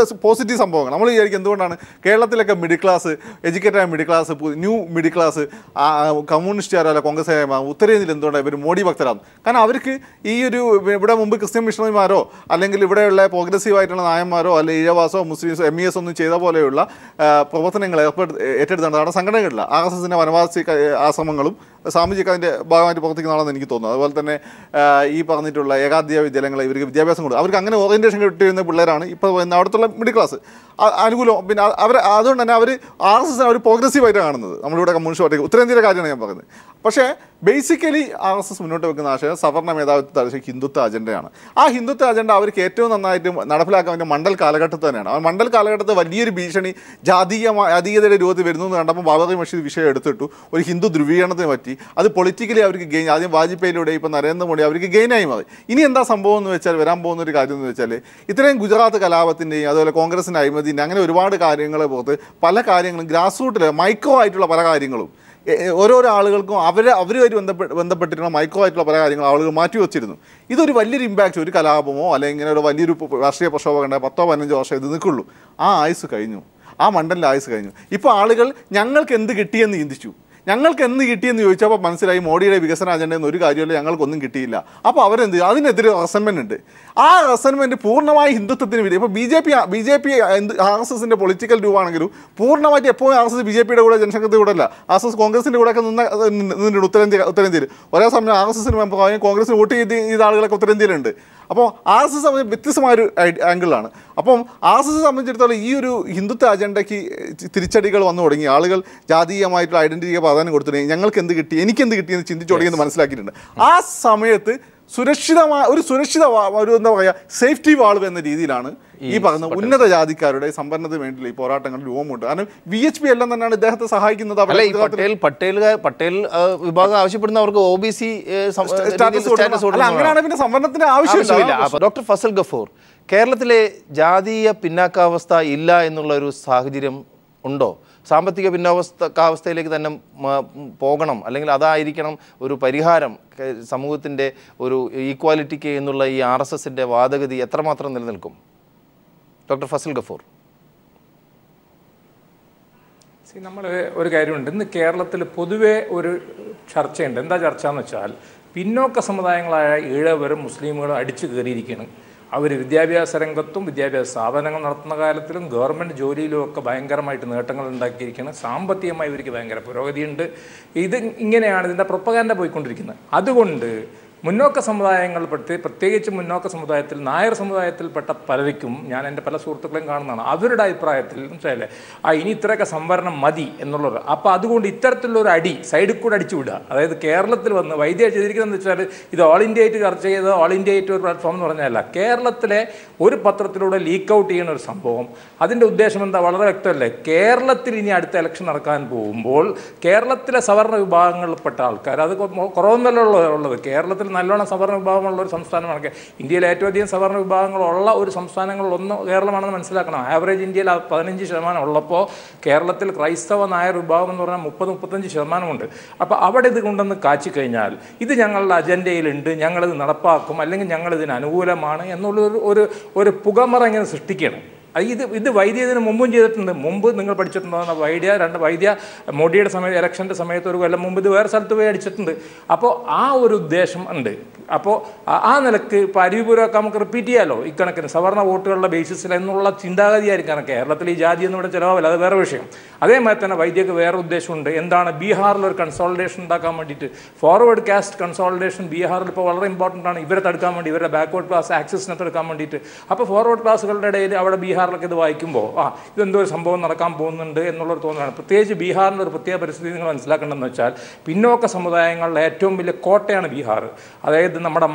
പോസിറ്റീവ് സംഭവങ്ങൾ. നമ്മൾ വിചാരിക്കും എന്തുകൊണ്ടാണ് കേരളത്തിലൊക്കെ middle class, educated middle class, new middle class കമ്മ്യൂണിസ്റ്റുകാരോ അല്ല കോൺഗ്രസ്സുകാരോ ഉത്തരേന്ത്യയിൽ എന്തുകൊണ്ടാണ് ഇവർ മോഡി ഭക്തരാണ്? കാരണം അവർക്ക് ഈ ഒരു ഇവിടെ മുമ്പ് ക്രിസ്ത്യൻ മിഷണറിമാരോ അല്ലെങ്കിൽ ഇവിടെയുള്ള പ്രോഗ്രസീവായിട്ടുള്ള നായന്മാരോ അല്ലെങ്കിൽ ഈഴവാസോ മുസ്ലിംസോ MES ഒന്നും ചെയ്ത പോലെയുള്ള പ്രവർത്തനങ്ങൾ ഏറ്റെടുത്താണ് അവിടെ സംഘടനകളില്ല. RSSൻ്റെ വനവാസി ആശ്രമങ്ങളും സ്വാമിജിക്ക് അതിൻ്റെ ഭാഗമായിട്ട് പ്രവർത്തിക്കുന്നതാണെന്ന് എനിക്ക് തോന്നുന്നു. അതുപോലെ തന്നെ ഈ പറഞ്ഞിട്ടുള്ള ഏകാധ്യാപക വിദ്യാലയങ്ങൾ ഇവർക്ക് വിദ്യാഭ്യാസം കൊടുക്കും. അവർക്ക് അങ്ങനെ ഓറിയൻറ്റേഷൻ കിട്ടിയിരുന്ന പിള്ളേരാണ് ഇപ്പോൾ അവിടുത്തെ മിഡിൽ ക്ലാസ് അനുകൂലം. പിന്നെ അതുകൊണ്ട് തന്നെ അവർ RSS അവർ പ്രോഗ്രസീവായിട്ടാണ് കാണുന്നത്. നമ്മളിവിടെ കമ്മ്യൂണിസ്റ്റ് പാർട്ടി ഉത്തരേന്ത്യയിലെ കാര്യമാണ് ഞാൻ പറയുന്നത്. പക്ഷേ ബേസിക്കലി RSS മുന്നോട്ട് വെക്കുന്ന ആശയം സവർണ്ണ മേധാവിത്വ ഹിന്ദുത്വ അജണ്ടയാണ്. ആ ഹിന്ദുത്വ അജണ്ട അവർക്ക് ഏറ്റവും നന്നായിട്ട് നടപ്പിലാക്കാൻ വേണ്ടി മണ്ഡൽ കാലഘട്ടത്തിൽ തന്നെയാണ്. ആ മണ്ഡൽ കാലഘട്ടത്തിൽ വലിയൊരു ഭീഷണി ജാതീയതയുടെ രൂപത്തിൽ വരുന്നു എന്ന് കണ്ടപ്പോൾ ബാബറി മസ്ജിദ് വിഷയം എടുത്തിട്ടു. ഒരു ഹിന്ദു ധ്രുവീകരണത്തിന് പറ്റി. അത് പൊളിറ്റിക്കലി അവർക്ക് ഗെയിൻ, ആദ്യം വാജ്പേയിലൂടെ ഇപ്പോൾ നരേന്ദ്രമോദി അവർക്ക് ഗെയിനായി മാറി. ഇനി എന്താ സംഭവം എന്ന് വെച്ചാൽ വരാൻ പോകുന്ന ഒരു കാര്യം എന്ന് വെച്ചാൽ ഇത്രയും ഗുജറാത്ത് കലാപത്തിൻ്റെയും അതുപോലെ കോൺഗ്രസിൻ്റെ അഴിമതിൻ്റെ അങ്ങനെ ഒരുപാട് കാര്യങ്ങളെ പുറത്ത് പല കാര്യങ്ങളും ഗ്രാസ് റൂട്ടിൽ മൈക്രോ ആയിട്ടുള്ള പല കാര്യങ്ങളും ഓരോരോ ആളുകൾക്കും അവരുമായിട്ട് ബന്ധപ്പെട്ടിട്ടുള്ള മൈക്രോ ആയിട്ടുള്ള പല കാര്യങ്ങളും ആളുകൾ മാറ്റിവെച്ചിരുന്നു. ഇതൊരു വലിയൊരു ഇമ്പാക്റ്റ് ഒരു കലാപമോ അല്ലെങ്കിൽ ഇങ്ങനെ ഒരു വലിയൊരു രാഷ്ട്രീയ പ്രക്ഷോഭം ഉണ്ടായ 10-15 വർഷം ഇത് നിൽക്കുള്ളൂ. ആ ആയുസ് കഴിഞ്ഞു, ആ മണ്ഡലിൻ്റെ ആയുസ് കഴിഞ്ഞു. ഇപ്പോൾ ആളുകൾ ഞങ്ങൾക്ക് എന്ത് കിട്ടിയെന്ന് ചിന്തിച്ചു. ഞങ്ങൾക്ക് എന്ത് കിട്ടിയെന്ന് ചോദിച്ചപ്പോൾ മനസ്സിലായി മോഡിയുടെ വികസന അജണ്ടയിൽ ഒരു കാര്യമില്ല, ഞങ്ങൾക്കൊന്നും കിട്ടിയില്ല. അപ്പോൾ അവരെന്ത് അതിനെതിരെ റെസൻമെൻ്റ് ഉണ്ട്. ആ റെസൻമെൻറ്റ് പൂർണ്ണമായി ഹിന്ദുത്വത്തിന് വിധി. ഇപ്പോൾ BJP RSSൻ്റെ പൊളിറ്റിക്കൽ രൂപമാണെങ്കിലും പൂർണ്ണമായിട്ട് എപ്പോഴും RSS BJPയുടെ കൂടെ ജനസംഘത്തിൻ്റെ കൂടെ അല്ല, RSS കോൺഗ്രസിൻ്റെ കൂടെയൊക്കെ നിന്നിട്ടുണ്ട് ഉത്തരേന്ത്യയിൽ. ഒരേ സമയം RSSന് മെമ്പറായും കോൺഗ്രസിന് വോട്ട് ചെയ്ത ആളുകളൊക്കെ ഉത്തരേന്ത്യയിലുണ്ട്. അപ്പോൾ RSS വ്യത്യസ്തമായൊരു ആംഗിളാണ്. അപ്പം RSS സംബന്ധിച്ചിടത്തോളം ഈ ഒരു ഹിന്ദുത്വ അജണ്ടയ്ക്ക് തിരിച്ചടികൾ വന്നു തുടങ്ങി. ആളുകൾ ജാതീയമായിട്ടുള്ള ഐഡൻറ്റിറ്റിക്ക് പ്രാധാന്യം കൊടുത്തിട്ടുണ്ടെങ്കിൽ ഞങ്ങൾക്ക് എന്ത് കിട്ടി, എനിക്കെന്ത് കിട്ടിയെന്ന് ചിന്തിച്ചു തുടങ്ങിയെന്ന് മനസ്സിലാക്കിയിട്ടുണ്ട്. ആ സമയത്ത് സുരക്ഷിതമായ ഒരു എന്താ പറയുക സേഫ്റ്റി വാൾവ് എന്ന രീതിയിലാണ് ഈ പറഞ്ഞ ഉന്നത ജാതിക്കാരുടെ സംവരണത്തിന് വേണ്ടിയുള്ള ഈ പോരാട്ടങ്ങൾ രൂപമുണ്ട്. കാരണം VHP എല്ലാം തന്നെയാണ് ഇദ്ദേഹത്തെ സഹായിക്കുന്നത്. പട്ടേൽ വിഭാഗം ആവശ്യപ്പെടുന്നവർക്ക് OBC അങ്ങനെയാണ് പിന്നെ സംവരണത്തിന്റെ ആവശ്യമില്ല. ഡോക്ടർ ഫസൽ ഗഫൂർ, കേരളത്തിലെ ജാതീയ പിന്നാക്കാവസ്ഥ ഇല്ല എന്നുള്ള ഒരു സാഹചര്യം ഉണ്ടോ? സാമ്പത്തിക പിന്നാവസ്ഥയിലേക്ക് തന്നെ പോകണം, അല്ലെങ്കിൽ അതായിരിക്കണം ഒരു പരിഹാരം സമൂഹത്തിൻ്റെ ഒരു ഈക്വാലിറ്റിക്ക് എന്നുള്ള ഈ RSSൻ്റെ വാദഗതി എത്രമാത്രം നിലനിൽക്കും? ഡോക്ടർ ഫസൽ ഗഫൂർ. നമ്മൾ ഒരു കാര്യമുണ്ട്, ഇന്ന് കേരളത്തിൽ പൊതുവെ ഒരു ചർച്ചയുണ്ട്. എന്താ ചർച്ച എന്ന് വെച്ചാൽ പിന്നോക്ക സമുദായങ്ങളായ ഈഴവരും മുസ്ലിമുകളും അടിച്ചു കയറിയിരിക്കുകയാണ്. അവർ വിദ്യാഭ്യാസ രംഗത്തും വിദ്യാഭ്യാസ സ്ഥാപനങ്ങൾ നടത്തുന്ന കാലത്തിലും ഗവൺമെൻറ് ജോലിയിലും ഒക്കെ ഭയങ്കരമായിട്ട് നേട്ടങ്ങൾ ഉണ്ടാക്കിയിരിക്കുകയാണ്. സാമ്പത്തികമായി ഇവർക്ക് ഭയങ്കര പുരോഗതിയുണ്ട്. ഇത് ഇങ്ങനെയാണ് ഇതിൻ്റെ പ്രൊപ്പഗാൻഡ പോയിക്കൊണ്ടിരിക്കുന്നത്. അതുകൊണ്ട് മുന്നോക്ക സമുദായങ്ങൾ പ്രത്യേകിച്ച് മുന്നോക്ക സമുദായത്തിൽ നായർ സമുദായത്തിൽപ്പെട്ട പലർക്കും ഞാൻ എൻ്റെ പല സുഹൃത്തുക്കളെയും കാണുന്നതാണ്. അവരുടെ അഭിപ്രായത്തിൽ വെച്ചാൽ ഇനി ഇത്രയൊക്കെ സംവരണം മതി എന്നുള്ളത്. അപ്പോൾ അതുകൊണ്ട് ഇത്തരത്തിലുള്ളൊരു അടി സൈഡിൽ കൂടെ അടിച്ചു വിടുക. അതായത് കേരളത്തിൽ വന്ന് വൈദ്യ ചെയ്തിരിക്കുന്നതെന്ന് വെച്ചാൽ ഇത് ഓൾ ഇന്ത്യ ആയിട്ട് ചർച്ച ചെയ്ത് ഓൾ ഇന്ത്യ ആയിട്ട് ഒരു പ്ലാറ്റ്ഫോം എന്ന് പറഞ്ഞതല്ല, കേരളത്തിലെ ഒരു പത്രത്തിലൂടെ ലീക്ക് ഔട്ട് ചെയ്യുന്ന ഒരു സംഭവം. അതിൻ്റെ ഉദ്ദേശം എന്താ വളരെ വ്യക്തമല്ലേ. കേരളത്തിൽ ഇനി അടുത്ത ഇലക്ഷൻ നടക്കാൻ പോകുമ്പോൾ കേരളത്തിലെ സവർണ്ണ വിഭാഗങ്ങളിൽപ്പെട്ട ആൾക്കാർ, അത് കുറവൊന്നല്ല ഉള്ളത്, കേരളത്തിൽ നല്ലോണം സവർണ്ണ വിഭാഗമുള്ള ഒരു സംസ്ഥാനമാണ്. ഇന്ത്യയിൽ ഏറ്റവും അധികം സവർണ്ണ വിഭാഗങ്ങളുള്ള ഒരു സംസ്ഥാനങ്ങളിലൊന്ന് കേരളമാണെന്ന് മനസ്സിലാക്കണം. ആവറേജ് ഇന്ത്യയിൽ 15% ഉള്ളപ്പോൾ കേരളത്തിൽ ക്രൈസ്തവ നായർ വിഭാഗം എന്ന് പറഞ്ഞാൽ 30-35% അപ്പോൾ അവിടെ ഇത് കൊണ്ടുവന്ന് കാച്ചിക്കഴിഞ്ഞാൽ ഇത് ഞങ്ങളുടെ അജണ്ടയിലുണ്ട്, ഞങ്ങളിത് നടപ്പാക്കും, അല്ലെങ്കിൽ ഞങ്ങളിതിന് അനുകൂലമാണ് എന്നുള്ള ഒരു പുകമറ ഇങ്ങനെ സൃഷ്ടിക്കുകയാണ്. ഇത് വൈദ്യ ഇതിന് മുമ്പും ചെയ്തിട്ടുണ്ട്. മുമ്പ് നിങ്ങൾ പഠിച്ചിട്ടുണ്ടോ വൈദ്യ മോഡിയുടെ ഇലക്ഷൻ്റെ സമയത്ത് ഒരു കൊല്ലം മുമ്പ് ഇത് വേറെ സ്ഥലത്ത് പോയി അടിച്ചിട്ടുണ്ട്. അപ്പോൾ ആ ഒരു ഉദ്ദേശം ഉണ്ട്. അപ്പോൾ ആ നിലക്ക് ഇപ്പോൾ അരുവിപുരമൊക്കെ നമുക്ക് റിപ്പീറ്റ് ചെയ്യാമല്ലോ ഇക്കണക്കിന് സവർണ്ണ വോട്ടുകളുടെ ബേസിസിൽ എന്നുള്ള ചിന്താഗതിയായിരിക്കണം. കേരളത്തിൽ ഈ ജാതി ഒന്നും ഇവിടെ ചിലവാവില്ല, അത് വേറെ വിഷയം. അതേമാതിരി തന്നെ വൈദ്യക്ക് വേറെ ഉദ്ദേശമുണ്ട്. എന്താണ് ബീഹാറിലൊരു കൺസോളിഡേഷൻ ഉണ്ടാക്കാൻ വേണ്ടിയിട്ട്, ഫോർവേഡ് കാസ്റ്റ് കൺസോളിഡേഷൻ ബീഹാറിൽ ഇപ്പോൾ വളരെ ഇമ്പോർട്ടൻ്റ് ആണ്. ഇവരെ തടുക്കാൻ വേണ്ടി, ഇവരുടെ ബാക്ക്വേർഡ് ക്ലാസ് ആക്സസിനെ തടുക്കാൻ വേണ്ടിയിട്ട്. അപ്പോൾ ഫോർവേഡ് ക്ലാസ്സുകളുടെ ഇടയിൽ അവിടെ ബീഹാർ ബീഹാറിലൊക്കെ ഇത് വായിക്കുമ്പോൾ ഇതെന്തോ ഒരു സംഭവം നടക്കാൻ പോകുന്നുണ്ട് എന്നുള്ളൊരു തോന്നലാണ്. പ്രത്യേകിച്ച് ബീഹാറിൻ്റെ ഒരു പ്രത്യേക പരിസ്ഥിതി നിങ്ങൾ മനസ്സിലാക്കേണ്ടതെന്ന് വെച്ചാൽ പിന്നോക്ക സമുദായങ്ങളുടെ ഏറ്റവും വലിയ കോട്ടയാണ് ബീഹാർ. അതായത് നമ്മുടെ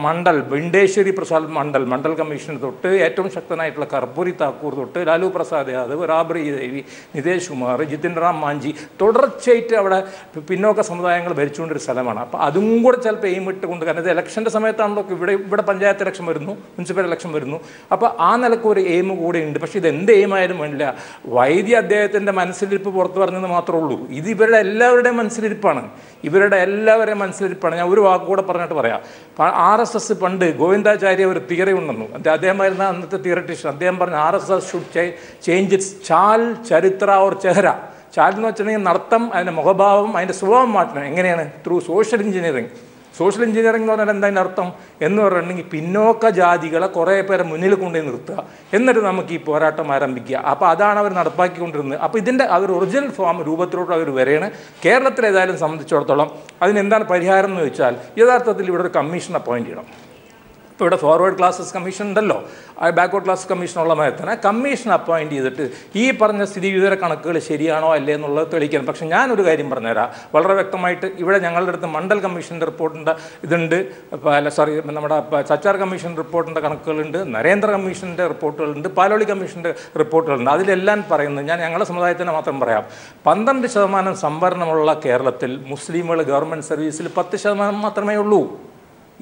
വിണ്ടേശ്വരി പ്രസാദ് മണ്ഡൽ കമ്മീഷൻ തൊട്ട് ഏറ്റവും ശക്തനായിട്ടുള്ള കർപ്പൂരി താക്കൂർ തൊട്ട് ലാലു പ്രസാദ് യാദവ്, റാബ്രി ദേവി, നിതേഷ് കുമാർ, ജിതിൻ റാം മാഞ്ചി തുടർച്ചയായിട്ട് അവിടെ പിന്നോക്ക സമുദായങ്ങൾ ഭരിച്ചുകൊണ്ടൊരു സ്ഥലമാണ്. അപ്പോൾ അതും കൂടെ ചിലപ്പോൾ എയിം ഇട്ടുകൊണ്ട്, കാരണം ഇത് ഇലക്ഷൻ്റെ സമയത്താണല്ലോ ഇവിടെ പഞ്ചായത്ത് ഇലക്ഷൻ വരുന്നു, മുനിസിപ്പൽ ഇലക്ഷൻ വരുന്നു. അപ്പോൾ ആ നിലക്ക് ഒരു എയിം കൂടെ ഉണ്ട്. പക്ഷേ ഇത് എന്ത് എയിമായാലും വേണ്ടില്ല, വൈദ്യ അദ്ദേഹത്തിൻ്റെ മനസ്സിലിരിപ്പ് പുറത്ത് പറഞ്ഞത് മാത്രമേ ഉള്ളൂ. ഇത് ഇവരുടെ എല്ലാവരുടെയും മനസ്സിലിരിപ്പാണ്. ഞാൻ ഒരു വാക്കുകൂടെ പറഞ്ഞിട്ട് പറയാം. RSS പണ്ട് ഗോവിന്ദാചാര്യ ഒരു തിയറി ഉണ്ടെന്നു, അദ്ദേഹമായിരുന്ന അന്നത്തെ തിയററ്റീഷ്യൻ. അദ്ദേഹം പറഞ്ഞു RSS ഷുഡ് ചേഞ്ച് ഇറ്റ്സ് ചാൽ, ചരിത്ര ഓർ ചെഹ്റ. ചാൽ എന്ന് വെച്ചിട്ടുണ്ടെങ്കിൽ നടത്തം, അതിൻ്റെ മുഖഭാവം, അതിൻ്റെ സ്വഭാവം മാറ്റണം. എങ്ങനെയാണ്? Through social engineering. Social engineering എന്ന് പറഞ്ഞാൽ എന്താ അതിൻ്റെ അർത്ഥം എന്ന് പറഞ്ഞിട്ടുണ്ടെങ്കിൽ പിന്നോക്ക ജാതികളെ കുറേ പേരെ മുന്നിൽ കൊണ്ടുപോയി നിർത്തുക, എന്നിട്ട് നമുക്ക് ഈ പോരാട്ടം ആരംഭിക്കുക. അപ്പോൾ അതാണ് അവർ നടപ്പാക്കിക്കൊണ്ടിരുന്നത്. അപ്പോൾ ഇതിൻ്റെ അവർ ഒറിജിനൽ ഫോം രൂപത്തിലോട്ട് അവർ വരെയാണ്. കേരളത്തിൽ ഏതായാലും സംബന്ധിച്ചിടത്തോളം അതിനെന്താണ് പരിഹാരം എന്ന് വെച്ചാൽ യഥാർത്ഥത്തിൽ ഇവിടെ ഒരു കമ്മീഷൻ അപ്പോയിൻറ്റ് ചെയ്യണം. ഇപ്പോൾ ഇവിടെ ഫോർവേഡ് ക്ലാസ്സസ് കമ്മീഷൻ ഉണ്ടല്ലോ, ബാക്ക്വേർഡ് ക്ലാസ് കമ്മീഷനുള്ള മാതിരി തന്നെ കമ്മീഷൻ അപ്പോയിൻറ്റ് ചെയ്തിട്ട് ഈ പറഞ്ഞ സ്ഥിതിവിവര കണക്കുകൾ ശരിയാണോ അല്ലേ എന്നുള്ളത് തെളിയിക്കണം. പക്ഷേ ഞാനൊരു കാര്യം പറഞ്ഞുതരാം വളരെ വ്യക്തമായിട്ട്. ഇവിടെ ഞങ്ങളുടെ അടുത്ത് മണ്ഡൽ കമ്മീഷൻ്റെ റിപ്പോർട്ടിൻ്റെ ഇതുണ്ട്, നമ്മുടെ സച്ചാർ കമ്മീഷൻ റിപ്പോർട്ടിൻ്റെ കണക്കുകളുണ്ട്, നരേന്ദ്ര കമ്മീഷൻ്റെ റിപ്പോർട്ടുകളുണ്ട്, പാലോളി കമ്മീഷൻ്റെ റിപ്പോർട്ടുകളുണ്ട്. അതിലെല്ലാം പറയുന്നത്, ഞാൻ ഞങ്ങളുടെ സമുദായത്തിന് മാത്രം പറയാം, 12% സംവരണമുള്ള കേരളത്തിൽ മുസ്ലിമുകൾ ഗവൺമെൻറ് സർവീസിൽ 10% മാത്രമേ ഉള്ളൂ.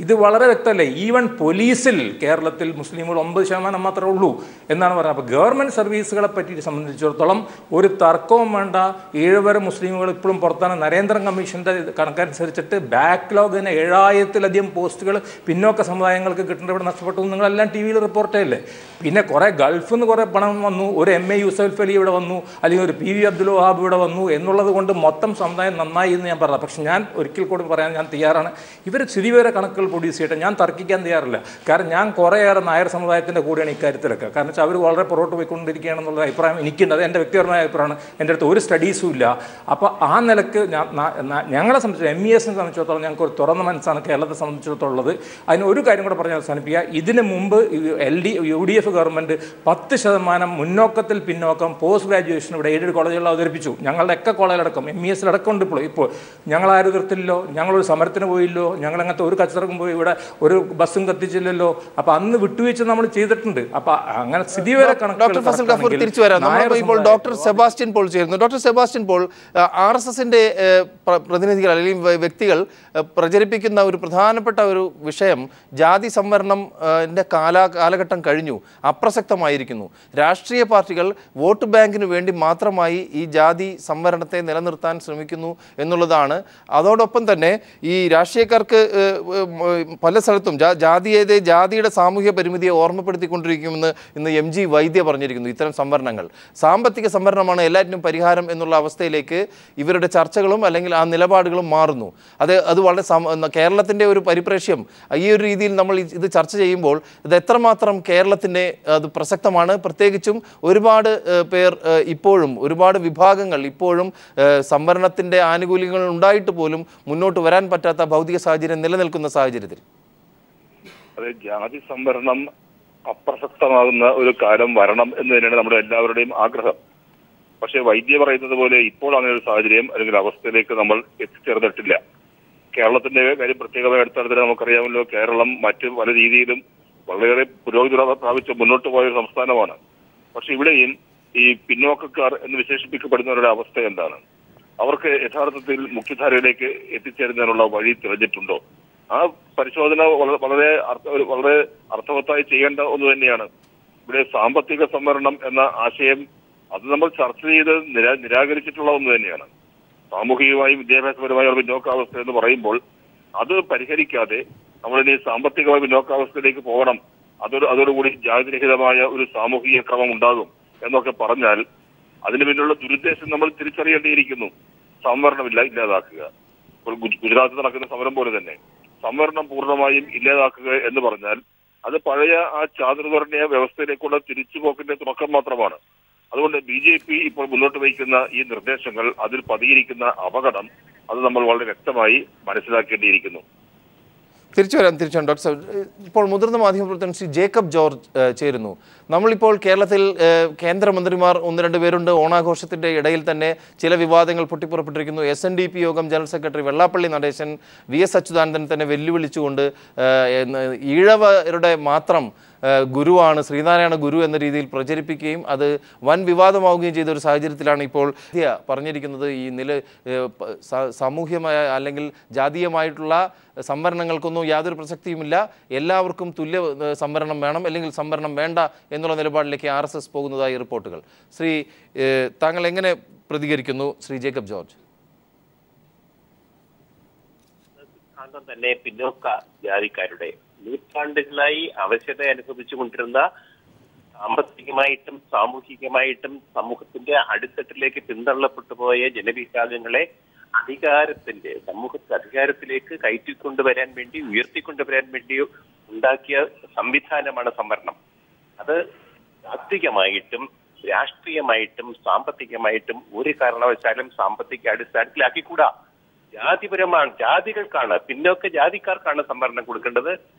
ഇത് വളരെ വ്യക്തമല്ലേ? ഈവൻ പോലീസിൽ കേരളത്തിൽ മുസ്ലിമുകൾ 9% മാത്രമേ ഉള്ളൂ എന്നാണ് പറയുന്നത്. അപ്പോൾ ഗവൺമെൻറ് സർവീസുകളെ പറ്റി സംബന്ധിച്ചിടത്തോളം ഒരു തർക്കവും വേണ്ട. 7 വരെ മുസ്ലിമുകൾ ഇപ്പോഴും പുറത്താണ്. നരേന്ദ്ര കമ്മീഷൻ്റെ കണക്കനുസരിച്ചിട്ട് ബാക്ക്ലോഗിന് 7000-ലധികം പോസ്റ്റുകൾ പിന്നോക്ക സമുദായങ്ങൾക്ക് കിട്ടേണ്ട ഇവിടെ നഷ്ടപ്പെട്ടു. നിങ്ങളെല്ലാം TV-യിൽ റിപ്പോർട്ട് ചെയ്യല്ലേ? പിന്നെ കുറേ ഗൾഫിൽ നിന്ന് കുറേ പണം വന്നു, ഒരു MA യൂസഫ് അലി ഇവിടെ വന്നു, അല്ലെങ്കിൽ ഒരു PV അബ്ദുൽ വഹാബ് ഇവിടെ വന്നു എന്നുള്ളത് കൊണ്ട് മൊത്തം സമുദായം നന്നായി എന്ന് ഞാൻ പറഞ്ഞത്. പക്ഷെ ഞാൻ ഒരിക്കൽ കൂടി പറയാൻ ഞാൻ തയ്യാറാണ്, ഇവർ സ്ഥിതിവിവര കണക്കുകൾ പ്രൊഡ്യൂസ് ചെയ്യട്ടെ. ഞാൻ തർക്കിക്കാൻ തയ്യാറില്ല. കാരണം ഞാൻ കുറേയേറെ നായർ സമുദായത്തിൻ്റെ കൂടെയാണ് ഇക്കാര്യത്തിലൊക്കെ. കാരണം വെച്ചാൽ അവർ വളരെ പുറകോട്ട് പോയിക്കൊണ്ടിരിക്കുകയാണെന്നുള്ള അഭിപ്രായം എനിക്കുണ്ട്. അത് എൻ്റെ വ്യക്തിപരമായ അഭിപ്രായമാണ്. എൻ്റെ അടുത്ത് ഒരു സ്റ്റഡീസും ഇല്ല. അപ്പോൾ ആ നിലക്ക് ഞങ്ങളെ സംബന്ധിച്ച് MESനെ സംബന്ധിച്ചിടത്തോളം ഞങ്ങൾക്ക് ഒരു തുറന്ന മനസ്സാണ് കേരളത്തെ സംബന്ധിച്ചിടത്തോളം ഉള്ളത്. അതിന് ഒരു കാര്യം കൂടെ പറഞ്ഞ് അവസാനിപ്പിക്കുക. ഇതിന് മുമ്പ് UDF ഗവൺമെൻറ് 10% മുന്നോക്കത്തിൽ പിന്നോക്കം പോസ്റ്റ് ഗ്രാജുവേഷൻ ഇവിടെ എയ്ഡഡ് കോളേജുകളിൽ അവതരിപ്പിച്ചു. ഞങ്ങളുടെ ഒക്കെ കോളേജിലടക്കം MESലടക്കമുണ്ട്. ഇപ്പോൾ ഞങ്ങളാരും എതിർത്തില്ലല്ലോ, ഞങ്ങളൊരു സമരത്തിന് പോയില്ലോ, ഞങ്ങളങ്ങനത്തെ ഒരു കച്ചറക്കും പോയി ഇവിടെ ഒരു ബസ്സും കത്തിച്ചില്ലല്ലോ. അപ്പോൾ അന്ന് വിട്ടുവീഴ്ച നമ്മൾ ചെയ്തിട്ടുണ്ട്. അപ്പോൾ അങ്ങനെ സ്ഥിതിവിവര ഡോക്ടർ ഫസൽ ഗഫൂർ തിരിച്ചു വരാം. ഇപ്പോൾ ഡോക്ടർ സെബാസ്റ്റ്യൻ പോൾ ചേരുന്നു. ഡോക്ടർ സെബാസ്റ്റ്യൻ പോൾ, RSSന്റെ പ്രതിനിധികൾ അല്ലെങ്കിൽ വ്യക്തികൾ പ്രചരിപ്പിക്കുന്ന ഒരു പ്രധാനപ്പെട്ട ഒരു വിഷയം ജാതി സംവരണത്തിൻ്റെ കാലഘട്ടം കഴിഞ്ഞു, അപ്രസക്തമായിരിക്കുന്നു. രാഷ്ട്രീയ പാർട്ടികൾ വോട്ട് ബാങ്കിന് വേണ്ടി മാത്രമായി ഈ ജാതി സംവരണത്തെ നിലനിർത്താൻ ശ്രമിക്കുന്നു എന്നുള്ളതാണ്. അതോടൊപ്പം തന്നെ ഈ രാഷ്ട്രീയക്കാർക്ക് പല സ്ഥലത്തും ജാതിയുടെ സാമൂഹ്യ പരിമിതിയെ ഓർമ്മപ്പെടുത്തിക്കൊണ്ടിരിക്കുമെന്ന് ഇന്ന് MG വൈദ്യ പറഞ്ഞിരിക്കുന്നു. ഇത്തരം സംവരണങ്ങൾ സാമ്പത്തിക സംവരണമാണ് എല്ലാറ്റിനും പരിഹാരം എന്നുള്ള അവസ്ഥയിലേക്ക് ഇവരുടെ ചർച്ചകളും അല്ലെങ്കിൽ ആ നിലപാടുകളും മാറുന്നു. അത് വളരെ കേരളത്തിൻ്റെ ഒരു പരിപ്രേക്ഷ്യം ഈ ഒരു രീതിയിൽ നമ്മൾ ഇത് ചർച്ച ചെയ്യുമ്പോൾ ഇത് എത്രമാത്രം കേരളത്തിൻ്റെ അത് പ്രസക്തമാണ്. പ്രത്യേകിച്ചും ഒരുപാട് പേർ ഇപ്പോഴും, ഒരുപാട് വിഭാഗങ്ങൾ ഇപ്പോഴും സംവരണത്തിൻ്റെ ആനുകൂല്യങ്ങൾ ഉണ്ടായിട്ട് പോലും മുന്നോട്ട് വരാൻ പറ്റാത്ത ഭൗതിക സാഹചര്യം നിലനിൽക്കുന്ന സാഹചര്യത്തിൽ അതെ, ജാതി സംവരണം അപ്രസക്തമാകുന്ന ഒരു കാലം വരണം എന്ന് തന്നെയാണ് നമ്മുടെ എല്ലാവരുടെയും ആഗ്രഹം. പക്ഷേ വൈദ്യ പറയുന്നത് പോലെ ഇപ്പോൾ അങ്ങനെ ഒരു സാഹചര്യം അല്ലെങ്കിൽ അവസ്ഥയിലേക്ക് നമ്മൾ എത്തിച്ചേർന്നിട്ടില്ല. കേരളത്തിന്റെ കാര്യം പ്രത്യേകമായി എടുത്താൽ നമുക്കറിയാമല്ലോ, കേരളം മറ്റ് പല രീതിയിലും വളരെയേറെ പുരോഗതി പ്രാപിച്ച് മുന്നോട്ട് പോയ ഒരു സംസ്ഥാനമാണ്. പക്ഷെ ഇവിടെയും ഈ പിന്നോക്കക്കാർ എന്ന് വിശേഷിപ്പിക്കപ്പെടുന്നവരുടെ അവസ്ഥ എന്താണ്? അവർക്ക് യഥാർത്ഥത്തിൽ മുഖ്യധാരയിലേക്ക് എത്തിച്ചേരുന്നതിനുള്ള വഴി തെളിഞ്ഞിട്ടുണ്ടോ? ആ പരിശോധന വളരെ അർത്ഥവത്തായി ചെയ്യേണ്ട ഒന്ന് തന്നെയാണ്. ഇവിടെ സാമ്പത്തിക സംവരണം എന്ന ആശയം അത് നമ്മൾ ചർച്ച ചെയ്ത് നിരാകരിച്ചിട്ടുള്ള ഒന്ന് തന്നെയാണ്. സാമൂഹികമായും വിദ്യാഭ്യാസപരമായും പിന്നോക്കാവസ്ഥ എന്ന് പറയുമ്പോൾ അത് പരിഹരിക്കാതെ നമ്മളിനി സാമ്പത്തികമായ പിന്നോക്കാവസ്ഥയിലേക്ക് പോകണം, അതോടുകൂടി ജാതിരഹിതമായ ഒരു സാമൂഹിക ക്രമം ഉണ്ടാകും എന്നൊക്കെ പറഞ്ഞാൽ അതിന് പിന്നിലുള്ള ദുരുദ്ദേശം നമ്മൾ തിരിച്ചറിയേണ്ടിയിരിക്കുന്നു. സംവരണമില്ല ഇല്ലാതാക്കുക. ഇപ്പോൾ ഗുജറാത്തിൽ നടക്കുന്ന സമരം പോലെ തന്നെ സംവരണം പൂർണ്ണമായും ഇല്ലാതാക്കുക എന്ന് പറഞ്ഞാൽ അത് പഴയ ആ ചാതുർവർണ്ണയ വ്യവസ്ഥയിലേക്കുള്ള തിരിച്ചുപോക്കിന്റെ തുടക്കം മാത്രമാണ്. അതുകൊണ്ട് BJP ഇപ്പോൾ മുന്നോട്ട് വയ്ക്കുന്ന ഈ നിർദ്ദേശങ്ങൾ, അതിൽ പതിയിരിക്കുന്ന അപകടം, അത് നമ്മൾ വളരെ വ്യക്തമായി മനസ്സിലാക്കേണ്ടിയിരിക്കുന്നു. തിരിച്ചു വരാം ഡോക്ടർ സാബ്. ഇപ്പോൾ മുതിർന്ന മാധ്യമപ്രവർത്തകൻ ശ്രീ ജേക്കബ് ജോർജ് ചേരുന്നു. നമ്മളിപ്പോൾ കേരളത്തിൽ കേന്ദ്രമന്ത്രിമാർ 1-2 പേരുണ്ട്. ഓണാഘോഷത്തിൻ്റെ ഇടയിൽ തന്നെ ചില വിവാദങ്ങൾ പൊട്ടിപ്പുറപ്പെട്ടിരിക്കുന്നു. SNDP യോഗം general secretary Vellappally Natesan VS Achuthanandan തന്നെ വെല്ലുവിളിച്ചുകൊണ്ട് ഈഴവരുടെ മാത്രം ഗുരുവാണ്, ശ്രീനാരായണ ഗുരു എന്ന രീതിയിൽ പ്രചരിപ്പിക്കുകയും അത് വൻ വിവാദമാവുകയും ചെയ്ത ഒരു സാഹചര്യത്തിലാണ് ഇപ്പോൾ പറഞ്ഞിരിക്കുന്നത് ഈ സാമൂഹ്യമായ അല്ലെങ്കിൽ ജാതീയമായിട്ടുള്ള സംവരണങ്ങൾക്കൊന്നും യാതൊരു പ്രസക്തിയുമില്ല, എല്ലാവർക്കും തുല്യ സംവരണം വേണം അല്ലെങ്കിൽ സംവരണം വേണ്ട എന്നുള്ള നിലപാടിലേക്ക് RSS പോകുന്നതായി റിപ്പോർട്ടുകൾ. താങ്കൾ എങ്ങനെ പ്രതികരിക്കുന്നു ശ്രീ ജേക്കബ് ജോർജ്? സിദ്ധാന്തം തന്നെ പിന്നോക്ക ജാതിക്കാരുടെ നൂറ്റാണ്ടുകളായി അവശത അനുഭവിച്ചുകൊണ്ടിരുന്ന സാമ്പത്തികമായിട്ടും സാമൂഹികമായിട്ടും സമൂഹത്തിന്റെ അടിത്തട്ടിലേക്ക് പിന്തള്ളപ്പെട്ടു പോയ ജനവിഭാഗങ്ങളെ സമൂഹത്തെ അധികാരത്തിലേക്ക് കയറ്റിക്കൊണ്ടുവരാൻ വേണ്ടി ഉയർത്തിക്കൊണ്ടുവരാൻ വേണ്ടി ഉണ്ടാക്കിയ സംവിധാനമാണ് സംവരണം. അത് താത്വികമായിട്ടും രാഷ്ട്രീയമായിട്ടും സാമ്പത്തികമായിട്ടും ഒരു കാരണവശാലും സാമ്പത്തിക അടിസ്ഥാനത്തിലാക്കിക്കൂടാ. ജാതിപരമാണ്, ജാതികൾക്കാണ്, പിന്നോക്ക ജാതിക്കാർക്കാണ് സംവരണം കൊടുക്കേണ്ടത്.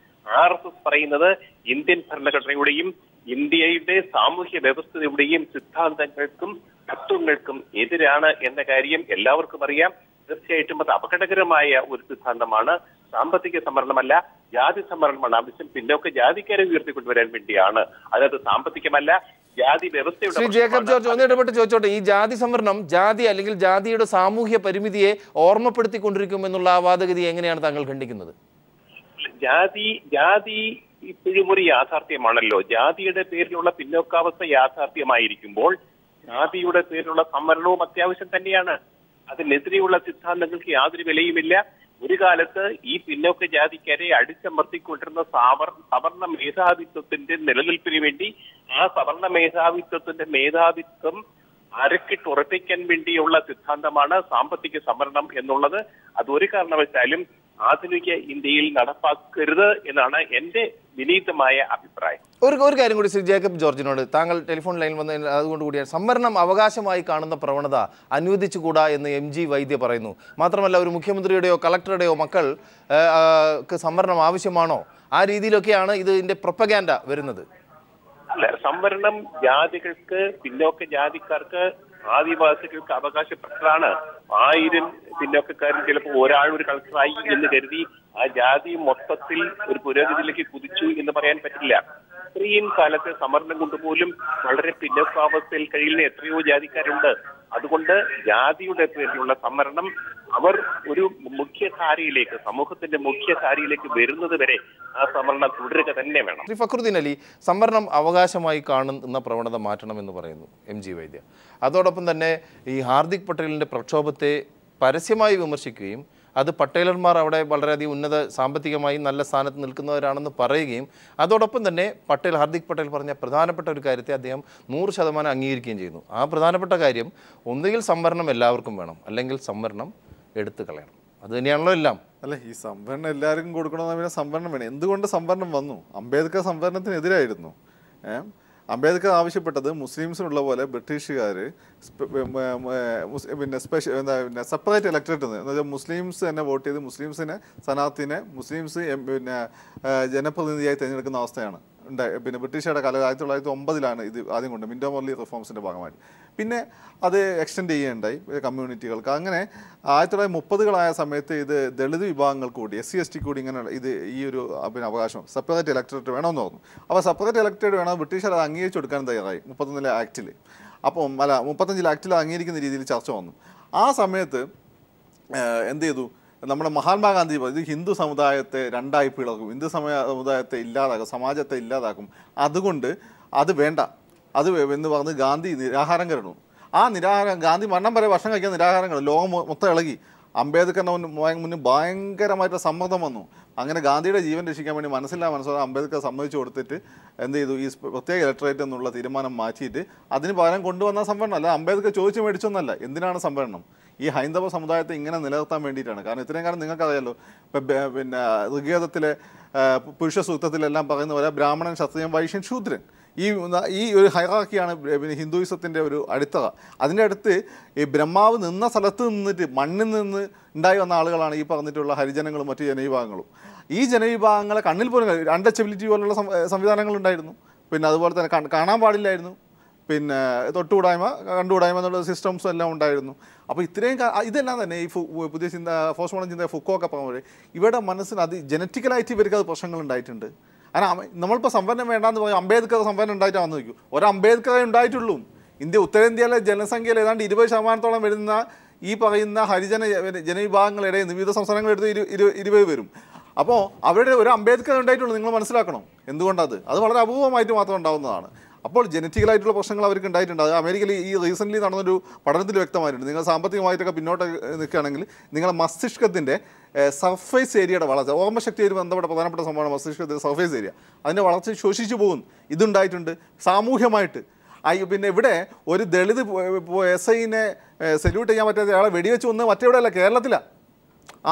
RSS പറയുന്നത് ഇന്ത്യൻ ഭരണഘടനയുടെയും ഇന്ത്യയുടെ സാമൂഹ്യ വ്യവസ്ഥയുടെയും സിദ്ധാന്തങ്ങൾക്കും തത്വങ്ങൾക്കും എതിരാണ് എന്ന കാര്യം എല്ലാവർക്കും അറിയാം. തീർച്ചയായിട്ടും അത് അപകടകരമായ ഒരു സിദ്ധാന്തമാണ്. സാമ്പത്തിക സംവരണമല്ല, ജാതി സംവരണമാണ് ആവശ്യം. പിന്നോക്ക ജാതിക്കാരെ ഉയർത്തിക്കൊണ്ടുവരാൻ വേണ്ടിയാണ്. അതായത് സാമ്പത്തികമല്ല, ജാതി വ്യവസ്ഥയുടെ. ശ്രീ ജേക്കബ് ജോർജ് ഒന്ന് ഇടപെട്ട് ചോദിച്ചോട്ടെ, ഈ ജാതി സംവരണം ജാതി അല്ലെങ്കിൽ ജാതിയുടെ സാമൂഹ്യ പരിമിതിയെ ഓർമ്മപ്പെടുത്തിക്കൊണ്ടിരിക്കുമെന്നുള്ള ആ വാദഗതി എങ്ങനെയാണ് താങ്കൾ ഖണ്ഡിക്കുന്നത്? ജാതി ഇപ്പോഴും ഒരു യാഥാർത്ഥ്യമാണല്ലോ. ജാതിയുടെ പേരിലുള്ള പിന്നോക്കാവസ്ഥ യാഥാർത്ഥ്യമായിരിക്കുമ്പോൾ ജാതിയുടെ പേരിലുള്ള സംവരണവും അത്യാവശ്യം തന്നെയാണ്. അതിനെതിരെയുള്ള സിദ്ധാന്തങ്ങൾക്ക് യാതൊരു വിലയുമില്ല. ഒരു കാലത്ത് ഈ പിന്നോക്ക ജാതിക്കാരെ അടിച്ചമർത്തിക്കൊണ്ടിരുന്ന സവർണ മേധാവിത്വത്തിന്റെ നിലനിൽപ്പിന് വേണ്ടി ആ സവർണ മേധാവിത്വം അരക്കിട്ടുറപ്പിക്കാൻ വേണ്ടിയുള്ള സിദ്ധാന്തമാണ് സാമ്പത്തിക സംവരണം എന്നുള്ളത്. അതൊരു കാരണവശാലും ആധുനിക ഇന്ത്യയിൽ നടപ്പാക്കരുത് എന്നാണ് എന്റെ വിനീതമായ അഭിപ്രായം. ഒരു കാര്യം കൂടി ശ്രീ ജേക്കബ് ജോർജിനോട്, താങ്കൾ ടെലിഫോൺ ലൈനിൽ വന്നതിന് അതുകൊണ്ട് കൂടിയാണ് സംവരണം അവകാശമായി കാണുന്ന പ്രവണത അനുവദിച്ചുകൂടാ എന്ന് MG വൈദ്യ പറയുന്നു. മാത്രമല്ല ഒരു മുഖ്യമന്ത്രിയുടെയോ കളക്ടറുടെയോ മക്കൾക്ക് സംവരണം ആവശ്യമാണോ? ആ രീതിയിലൊക്കെയാണ് ഇതിന്റെ പ്രൊപ്പഗാൻഡ വരുന്നത്. അല്ല, സംവരണം ജാതികൾക്ക്, പിന്നോക്ക ജാതിക്കാർക്ക്, ആദിവാസികൾക്ക് അവകാശപ്പെട്ടതാണ്. 1000 പിന്നോക്കക്കാരിൽ ചിലപ്പോൾ ഒരാൾ ഒരു കളക്ടറായി എന്ന് കരുതി ആ ജാതി മൊത്തത്തിൽ ഒരു പുരോഗതിയിലേക്ക് കുതിച്ചു എന്ന് പറയാൻ പറ്റില്ല. ഇത്രയും കാലത്തെ സംവരണം കൊണ്ടുപോലും വളരെ പിന്നോക്കാവസ്ഥയിൽ കഴിയുന്ന എത്രയോ ജാതിക്കാരുണ്ട്. അതുകൊണ്ട് ജാതിയുടെ പേരിലുള്ള സംവരണം അവർ ഒരു മുഖ്യധാരയിലേക്ക്, സമൂഹത്തിന്റെ മുഖ്യധാരയിലേക്ക് വരുന്നത് വരെ ആ സംവരണം തുടരുക തന്നെ വേണം. ശ്രീ ഫക്രുദ്ദീൻ അലി, സംവരണം അവകാശമായി കാണുന്ന പ്രവണത മാറ്റണമെന്ന് പറയുന്നു MG വൈദ്യ. അതോടൊപ്പം തന്നെ ഈ ഹാർദിക് പട്ടേലിൻ്റെ പ്രക്ഷോഭത്തെ പരസ്യമായി വിമർശിക്കുകയും അത് പട്ടേലന്മാർ അവിടെ വളരെയധികം ഉന്നത സാമ്പത്തികമായി നല്ല സ്ഥാനത്ത് നിൽക്കുന്നവരാണെന്ന് പറയുകയും അതോടൊപ്പം തന്നെ ഹാർദിക് പട്ടേൽ പറഞ്ഞ പ്രധാനപ്പെട്ട ഒരു കാര്യത്തെ അദ്ദേഹം 100% അംഗീകരിക്കുകയും ചെയ്യുന്നു. ആ പ്രധാനപ്പെട്ട കാര്യം ഒന്നുകിൽ സംവരണം എല്ലാവർക്കും വേണം, അല്ലെങ്കിൽ സംവരണം എടുത്തു കളയണം. അത് തന്നെയാണല്ലോ എല്ലാം. അല്ല, ഈ സംവരണം എല്ലാവർക്കും കൊടുക്കണമെന്ന് പിന്നെ സംവരണം വേണം. എന്തുകൊണ്ട് സംവരണം വന്നു? അംബേദ്കർ സംവരണത്തിനെതിരായിരുന്നു. അംബേദ്കർ ആവശ്യപ്പെട്ടത് മുസ്ലിംസിനുള്ള പോലെ ബ്രിട്ടീഷുകാർ സെപ്പറേറ്റ് ഇലക്ടറേറ്റ് എന്ന് വെച്ചാൽ മുസ്ലിംസ് തന്നെ വോട്ട് ചെയ്ത് മുസ്ലിംസിനെ സ്ഥാനാർത്ഥിനെ മുസ്ലിംസ് ജനപ്രതിനിധിയായി തിരഞ്ഞെടുക്കുന്ന അവസ്ഥയാണ് ഉണ്ടായി. ബ്രിട്ടീഷുകാരുടെ കാലം 1909 ഇത് ആദ്യം കൊണ്ട് മിൻറ്റോ മോർലി റിഫോംസിൻ്റെ ഭാഗമായിട്ട്. പിന്നെ അത് എക്സ്റ്റെൻഡ് ചെയ്യുകയുണ്ടായി കമ്മ്യൂണിറ്റികൾക്ക്. അങ്ങനെ 1930 സമയത്ത് ഇത് ദളിത് വിഭാഗങ്ങൾക്ക് കൂടി SC/ST കൂടി ഇങ്ങനെ ഈ ഒരു അവകാശം സെപ്പറേറ്റ് ഇലക്ടറേറ്റ് വേണമെന്ന് പറഞ്ഞു. അപ്പോൾ സെപ്പറേറ്റ് ഇലക്ടറേറ്റ് വേണം, ബ്രിട്ടീഷുകാർ അത് അംഗീകരിച്ച് കൊടുക്കാൻ തയ്യാറായി 31 ആക്ടിൽ. അപ്പം 35 ആക്ടിൽ അംഗീകരിക്കുന്ന രീതിയിൽ ചർച്ച വന്നു. ആ സമയത്ത് എന്ത് ചെയ്തു? നമ്മുടെ മഹാത്മാഗാന്ധി ഇത് ഹിന്ദു സമുദായത്തെ രണ്ടായി പിളർക്കും, ഹിന്ദു സമുദായത്തെ ഇല്ലാതാക്കും, സമാജത്തെ ഇല്ലാതാക്കും, അതുകൊണ്ട് അത് വേണ്ട അത് എന്ന് പറഞ്ഞ് ഗാന്ധി നിരാഹാരം കിടന്നു. ആ നിരാഹാരം ഗാന്ധി മരണം വരെ ഭക്ഷണം കഴിക്കാൻ നിരാഹാരങ്ങൾ ലോകം മൊത്തം ഇളകി. അംബേദ്കറിന് മുന്നിൽ ഭയങ്കരമായിട്ട് സമ്മർദ്ദം വന്നു. അങ്ങനെ ഗാന്ധിയുടെ ജീവൻ രക്ഷിക്കാൻ വേണ്ടി മനസ്സിലാതെ അംബേദ്കർ സമ്മതിച്ചു കൊടുത്തിട്ട് എന്ത് ചെയ്തു? ഈ പ്രത്യേക ഇലക്ടറേറ്റ് എന്നുള്ള തീരുമാനം മാറ്റിയിട്ട് അതിന് പകരം കൊണ്ടുവന്ന സംവരണം അല്ല, അംബേദ്കർ ചോദിച്ചു മേടിച്ചൊന്നല്ല. എന്തിനാണ് സംവരണം? ഈ ഹൈന്ദവ സമുദായത്തെ ഇങ്ങനെ നിലനിർത്താൻ വേണ്ടിയിട്ടാണ്. കാരണം ഇത്രയും കാലം നിങ്ങൾക്കറിയാലോ, പിന്നെ ഋഗ്വേദത്തിലെ പുരുഷ സൂക്തത്തിലെല്ലാം പറയുന്ന പോലെ ബ്രാഹ്മണൻ, ക്ഷത്രിയൻ, വൈശ്യൻ, ശൂദ്രൻ, ഈ ഒരു ഹൈറാർക്കിയാണ് പിന്നെ ഹിന്ദുയിസത്തിൻ്റെ ഒരു അടിത്തറ. അതിൻ്റെ അടുത്ത് ഈ ബ്രഹ്മാവ് നിന്ന സ്ഥലത്ത് നിന്നിട്ട് മണ്ണിൽ നിന്ന് ഉണ്ടായി വന്ന ആളുകളാണ് ഈ പറഞ്ഞിട്ടുള്ള ഹരിജനങ്ങളും മറ്റു ജനവിഭാഗങ്ങളും. ഈ ജനവിഭാഗങ്ങളെ കണ്ണിൽ പോലും അൺടച്ചബിലിറ്റി പോലുള്ള സംവിധാനങ്ങളുണ്ടായിരുന്നു. പിന്നെ അതുപോലെ തന്നെ കാണാൻ പാടില്ലായിരുന്നു, പിന്നെ തൊട്ടുകൂടായ്മ കണ്ടുകൂടായ്മ എന്നുള്ള സിസ്റ്റംസും എല്ലാം ഉണ്ടായിരുന്നു. അപ്പോൾ ഇത്രയും ഇതെല്ലാം തന്നെ ഈ പുതിയ പോസ്റ്റ് മോഡേൺ ചിന്ത ഫുക്കോക്കെ പറഞ്ഞ ഇവരുടെ മനസ്സിന് ജനറ്റിക്കലായിട്ട് ഇവർക്ക് അത് പ്രശ്നങ്ങൾ ഉണ്ടായിട്ടുണ്ട്. കാരണം നമ്മളിപ്പോൾ സംവരണം വേണ്ടാന്ന് പറയും, അംബേദ്കർ സംവരണം ഉണ്ടായിട്ടാണ് വന്നു നോക്കൂ. ഒരു അംബേദ്കറെ ഉണ്ടായിട്ടുള്ളൂ. ഉത്തരേന്ത്യയിലെ ജനസംഖ്യയിൽ ഏതാണ്ട് 20% വരുന്ന ഈ പറയുന്ന ജനവിഭാഗങ്ങളുടെ വിവിധ സംസ്ഥാനങ്ങളെടുത്ത് 20 വരും. അപ്പോൾ അവരുടെ ഒരു അംബേദ്കർ ഉണ്ടായിട്ടുള്ളൂ. നിങ്ങൾ മനസ്സിലാക്കണം എന്തുകൊണ്ടത് വളരെ അപൂർവമായിട്ട് മാത്രം ഉണ്ടാകുന്നതാണ്. അപ്പോൾ ജനറ്റിക്കലായിട്ടുള്ള പ്രശ്നങ്ങൾ അവർക്ക് ഉണ്ടായിട്ടുണ്ട്. അത് അമേരിക്കയിൽ ഈ റീസെൻ്റ്ലി നടന്നൊരു പഠനത്തിൽ വ്യക്തമായിട്ടുണ്ട്. നിങ്ങൾ സാമ്പത്തികമായിട്ടൊക്കെ പിന്നോട്ട് നിൽക്കുകയാണെങ്കിൽ നിങ്ങളുടെ മസ്തിഷ്കത്തിൻ്റെ സർഫേസ് ഏരിയയുടെ വളർച്ച, ഓർമ്മശക്തിയായിട്ട് ബന്ധപ്പെട്ട പ്രധാനപ്പെട്ട സംഭവമാണ് മസ്തിഷ്കത്തിൻ്റെ സർഫേസ് ഏരിയ, അതിൻ്റെ വളർച്ച ശോഷിച്ചു പോകും. ഇതുണ്ടായിട്ടുണ്ട് സാമൂഹ്യമായിട്ട്. പിന്നെ ഇവിടെ ഒരു ദളിത് SIനെ സല്യൂട്ട് ചെയ്യാൻ പറ്റാത്ത ആളെ വെടിവെച്ച് കൊന്ന് മറ്റെവിടെയല്ല, കേരളത്തിലാണ്.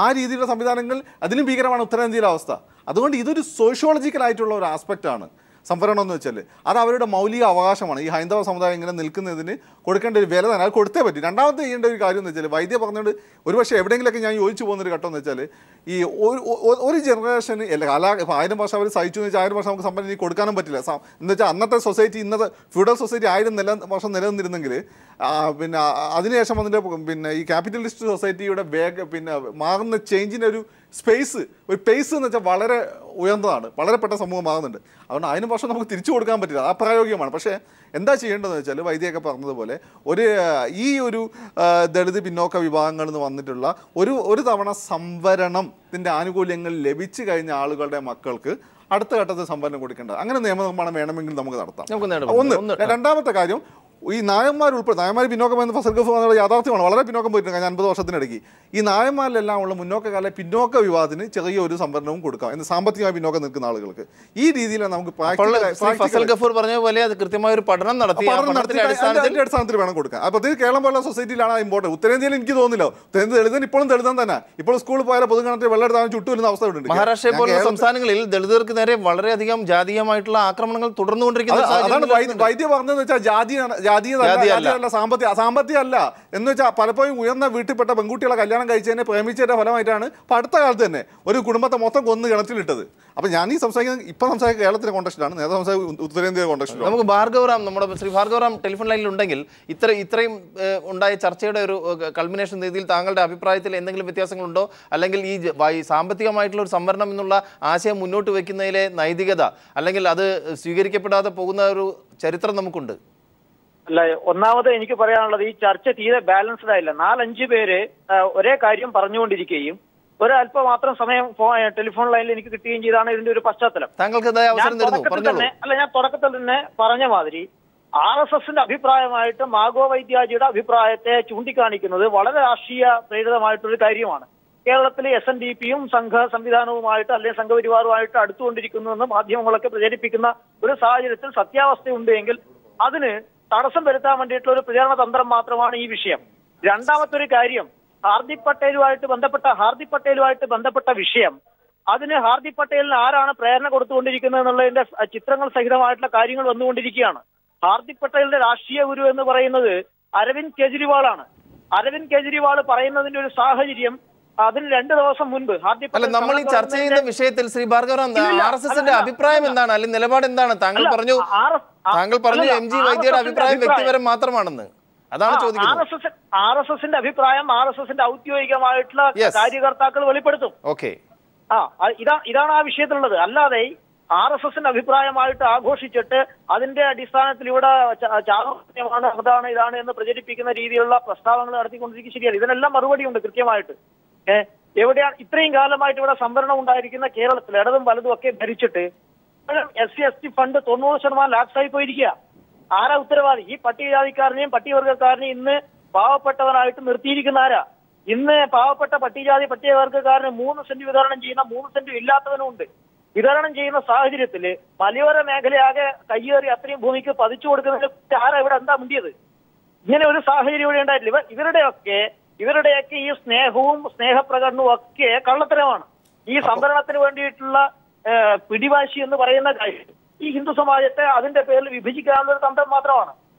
ആ രീതിയിലുള്ള സംവിധാനങ്ങൾ അതിലും ഭീകരമാണ് ഉത്തരേന്ത്യയിലെ അവസ്ഥ. അതുകൊണ്ട് ഇതൊരു സോഷ്യോളജിക്കലായിട്ടുള്ള ഒരു ആസ്പെക്റ്റാണ് സംവരണം എന്ന് വെച്ചാൽ. അത് അവരുടെ മൗലിക അവകാശമാണ്. ഈ ഹൈന്ദവ സമുദായം ഇങ്ങനെ നിൽക്കുന്നതിന് കൊടുക്കേണ്ട ഒരു വില തന്നെ അത് കൊടുത്തേ പറ്റി. രണ്ടാമത്തെ ചെയ്യേണ്ട ഒരു കാര്യം എന്ന് വെച്ചാൽ വൈദ്യ പറഞ്ഞുകൊണ്ട് ഒരുപക്ഷെ എവിടെയെങ്കിലൊക്കെ ഞാൻ യോജിച്ചു പോകുന്നൊരു ഘട്ടം എന്ന് വെച്ചാൽ ഈ ഒരു ജനറേഷന് ഇപ്പോൾ 1000 വർഷം അവർ സഹിച്ചു എന്ന് വെച്ചാൽ 1000 വർഷം നമുക്ക് സംവരണം കൊടുക്കാനും പറ്റില്ല. എന്ന് വെച്ചാൽ അന്നത്തെ സൊസൈറ്റി, ഇന്നത്തെ ഫ്യൂഡൽ സൊസൈറ്റി 1000 വർഷം നിലനിന്നിരുന്നെങ്കിൽ പിന്നെ അതിനുശേഷം അതിൻ്റെ പിന്നെ ഈ ക്യാപിറ്റലിസ്റ്റ് സൊസൈറ്റിയുടെ മാറുന്ന ചേഞ്ചിൻ്റെ ഒരു പേസ് എന്ന് വെച്ചാൽ വളരെ ഉയർന്നതാണ്. വളരെ പെട്ടെന്ന് സമൂഹം മാറുന്നുണ്ട്. അതുകൊണ്ട് 1000 വർഷം നമുക്ക് തിരിച്ചു കൊടുക്കാൻ പറ്റില്ല, അപ്രായോഗികമാണ്. പക്ഷേ എന്താ ചെയ്യേണ്ടതെന്ന് വെച്ചാൽ വൈദ്യൊക്കെ പറഞ്ഞതുപോലെ ഈ ഒരു ദളിത് പിന്നോക്ക വിഭാഗങ്ങളിൽ നിന്ന് വന്നിട്ടുള്ള ഒരു തവണ സംവരണത്തിൻ്റെ ആനുകൂല്യങ്ങൾ ലഭിച്ചു കഴിഞ്ഞ ആളുകളുടെ മക്കൾക്ക് അടുത്ത ഘട്ടത്തിൽ സംവരണം കൊടുക്കേണ്ടത്. അങ്ങനെ നിയമനിർമ്മാണം വേണമെങ്കിൽ നമുക്ക് നടത്താം. ഒന്ന്. രണ്ടാമത്തെ കാര്യം, ഈ നായന്മാർ പിന്നോക്കം എന്ന് ഫസൽ ഗഫ് എന്നുള്ള യാഥാർത്ഥ്യമാണ്. വളരെ പിന്നോക്കം പോയിട്ടുണ്ട് കഴിഞ്ഞ 50 വർഷത്തിനിടയ്ക്ക്. ഈ നായന്മാരിലെല്ലാം ഉള്ള പിന്നോക്ക വിഭാഗത്തിന് ചെറിയൊരു സംവരണവും കൊടുക്കാം എന്ന് സാമ്പത്തികമായി പിന്നോക്കം നിൽക്കുന്ന ആളുകൾക്ക്. ഈ രീതിയിലാണ് നമുക്ക് ഫസൽ ഗഫൂർ പറഞ്ഞ പോലെ അത് കൃത്യമായ ഒരു പഠനം നടത്തി അടിസ്ഥാനത്തിൽ വേണം കൊടുക്കാൻ. അപ്പോൾ ഇത് കേരളം പോലുള്ള സൊസൈറ്റിയിലാണ് ഇമ്പോർട്ടൻറ്റ്. ഉത്തരേന്ത്യയിൽ എനിക്ക് തോന്നുന്നില്ല. ദളിതൻ ഇപ്പോഴും ദളിതൻ തന്നെ. ഇപ്പോൾ സ്കൂളിൽ പോയാൽ പൊതുഗണത്തിൽ വെള്ളെടുത്താൽ ചുറ്റുവരുന്ന അവസ്ഥ ഉണ്ട്. മഹാരാഷ്ട്രയെ പോലുള്ള സംസ്ഥാനങ്ങളിൽ ദളിതർക്ക് നേരെ വളരെയധികം ജാതീയമായിട്ടുള്ള ആക്രമണങ്ങൾ തുടർന്നുകൊണ്ടിരിക്കുന്നത്. വൈദ്യ പറഞ്ഞതെന്ന് വെച്ചാൽ ജാതീയതല്ല, സാമ്പത്തികമല്ല എന്ന് വെച്ചാൽ പലപ്പോഴും ഉയർന്ന വീട്ടിൽപ്പെട്ട പെൺകുട്ടികളെ കല്യാണം കഴിച്ചതിനെ പ്രേമിച്ചതിന്റെ ഫലമായിട്ടാണ് ഇപ്പം അടുത്ത കാലത്ത് തന്നെ ഒരു കുടുംബത്തെ മൊത്തം കൊന്ന് കിണറ്റിലിട്ടത്. അപ്പം ഞാൻ ഈ സംസാരിക്കുന്ന കേരളത്തിലെ കോണ്ടക്സ്റ്റിലാണ്, നേരത്തെ സംസാരിക്കുന്ന ഉത്തരേന്ത്യ കോണ്ടക്സ്റ്റിലാണ്. നമുക്ക് ഭാർഗവറാം, നമ്മുടെ ശ്രീ ഭാർഗവറാം ടെലിഫോൺ ലൈനിൽ ഉണ്ടെങ്കിൽ ഇത്രയും ഉണ്ടായ ചർച്ചയുടെ ഒരു കൾമിനേഷൻ രീതിയിൽ താങ്കളുടെ അഭിപ്രായത്തിൽ എന്തെങ്കിലും വ്യത്യാസങ്ങളുണ്ടോ? അല്ലെങ്കിൽ ഈ സാമ്പത്തികമായിട്ടുള്ള ഒരു സംവരണം എന്നുള്ള ആശയം മുന്നോട്ട് വയ്ക്കുന്നതിലെ നൈതികത അല്ലെങ്കിൽ അത് സ്വീകരിക്കപ്പെടാതെ പോകുന്ന ഒരു ചരിത്രം നമുക്കുണ്ട്. അല്ല, ഒന്നാമത് എനിക്ക് പറയാനുള്ളത് ഈ ചർച്ച തീരെ ബാലൻസ്ഡ് ആയില്ല. 4-5 പേര് ഒരേ കാര്യം പറഞ്ഞുകൊണ്ടിരിക്കുകയും ഒരല്പം മാത്രം സമയം ടെലിഫോൺ ലൈനിൽ എനിക്ക് കിട്ടുകയും ചെയ്താണ് ഇതിന്റെ ഒരു പശ്ചാത്തലം. ഞാൻ തുടക്കത്തിൽ തന്നെ പറഞ്ഞ മാതിരി RSSന്റെ അഭിപ്രായമായിട്ട് മാഗോ വൈദ്യാജിയുടെ അഭിപ്രായത്തെ ചൂണ്ടിക്കാണിക്കുന്നത് വളരെ രാഷ്ട്രീയ പ്രേരിതമായിട്ടൊരു കാര്യമാണ്. കേരളത്തിലെ SNDPയും സംഘ സംവിധാനവുമായിട്ട് അല്ലെങ്കിൽ സംഘപരിവാറുമായിട്ട് അടുത്തുകൊണ്ടിരിക്കുന്നുവെന്ന് മാധ്യമങ്ങളൊക്കെ പ്രചരിപ്പിക്കുന്ന ഒരു സാഹചര്യത്തിൽ സത്യാവസ്ഥയുണ്ട് എങ്കിൽ അതിന് തടസ്സം വരുത്താൻ വേണ്ടിയിട്ടുള്ള ഒരു പ്രചാരണ തന്ത്രം മാത്രമാണ് ഈ വിഷയം. രണ്ടാമത്തെ ഒരു കാര്യം, ഹാർദിക് പട്ടേലുമായിട്ട് ബന്ധപ്പെട്ട വിഷയം, അതിന് ഹാർദിക് പട്ടേലിന് ആരാണ് പ്രേരണ കൊടുത്തുകൊണ്ടിരിക്കുന്നത് എന്നുള്ളതിന്റെ ചിത്രങ്ങൾ സഹിതമായിട്ടുള്ള കാര്യങ്ങൾ വന്നുകൊണ്ടിരിക്കുകയാണ്. ഹാർദിക് പട്ടേലിന്റെ രാഷ്ട്രീയ ഗുരു എന്ന് പറയുന്നത് അരവിന്ദ് കെജ്രിവാളാണ്. അരവിന്ദ് കെജ്രിവാൾ പറയുന്നതിന്റെ ഒരു സാഹചര്യം അതിന് 2 ദിവസം മുൻപ് നമ്മൾ ഈ ചർച്ച ചെയ്യുന്ന വിഷയത്തിൽ ശ്രീ ഭാർഗവറാം RSSന്റെ അഭിപ്രായം എന്താണ്, അല്ലെങ്കിൽ നിലപാട് എന്താണ്? താങ്കൾ പറഞ്ഞു MG വൈദ്യയുടെ അഭിപ്രായം വ്യക്തിപരം മാത്രമാണെന്ന്. അതാണ് ചോദിക്കുന്നത്. RSSന്റെ അഭിപ്രായം RSSന്റെ ഔദ്യോഗികമായിട്ടുള്ള കാര്യകർത്താക്കൾ വെളിപ്പെടുത്തും. ഇതാണ് ആ വിഷയത്തിലുള്ളത്. അല്ലാതെ RSSന്റെ അഭിപ്രായമായിട്ട് ആഘോഷിച്ചിട്ട് അതിന്റെ അടിസ്ഥാനത്തിൽ ഇവിടെ ചാതമാണ് അതാണ് ഇതാണ് എന്ന് പ്രചരിപ്പിക്കുന്ന രീതിയിലുള്ള പ്രസ്താവനകൾ നടത്തിക്കൊണ്ടിരിക്കുന്നത് ശരിയാണ്. ഇതിനെല്ലാം മറുപടിയുണ്ട് കൃത്യമായിട്ട്. എവിടെയാണ് ഇത്രയും കാലമായിട്ട് ഇവിടെ സംവരണം ഉണ്ടായിരിക്കുന്ന കേരളത്തിൽ ഇടതും വലതും ഒക്കെ ഭരിച്ചിട്ട് SC/ST ഫണ്ട് 90% ലാപ്സായി പോയിരിക്കുക. ആരാ ഉത്തരവാദി? ഈ പട്ടികജാതിക്കാരനെയും പട്ടികവർഗക്കാരനെയും ഇന്ന് പാവപ്പെട്ടവനായിട്ട് നിർത്തിയിരിക്കുന്ന ആരാ? ഇന്ന് പാവപ്പെട്ട പട്ടികവർഗക്കാരന് 3 സെന്റ് വിതരണം ചെയ്യുന്ന 3 സെന്റ് ഇല്ലാത്തവനും ഉണ്ട്. വിതരണം ചെയ്യുന്ന സാഹചര്യത്തിൽ മലയോര മേഖലയാകെ കയ്യേറി അത്രയും ഭൂമിക്ക് പതിച്ചു കൊടുക്കുന്നതിന് ആരാ ഇവിടെ എന്താ മുണ്ടിയത്? ഇങ്ങനെ ഒരു സാഹചര്യം ഇവിടെ ഉണ്ടായിട്ടില്ല. ഇവരുടെയൊക്കെ ഈ സ്നേഹവും സ്നേഹപ്രകടനവും ഒക്കെ കള്ളത്തരമാണ്. ഈ സംവരണത്തിന് വേണ്ടിയിട്ടുള്ള പിടിവാശി എന്ന് പറയുന്ന കാര്യം ഈ ഹിന്ദു സമാജത്തെ അതിന്റെ പേരിൽ വിഭജിക്കാനുള്ള ഒരു തന്ത്രം മാത്രമാണ്.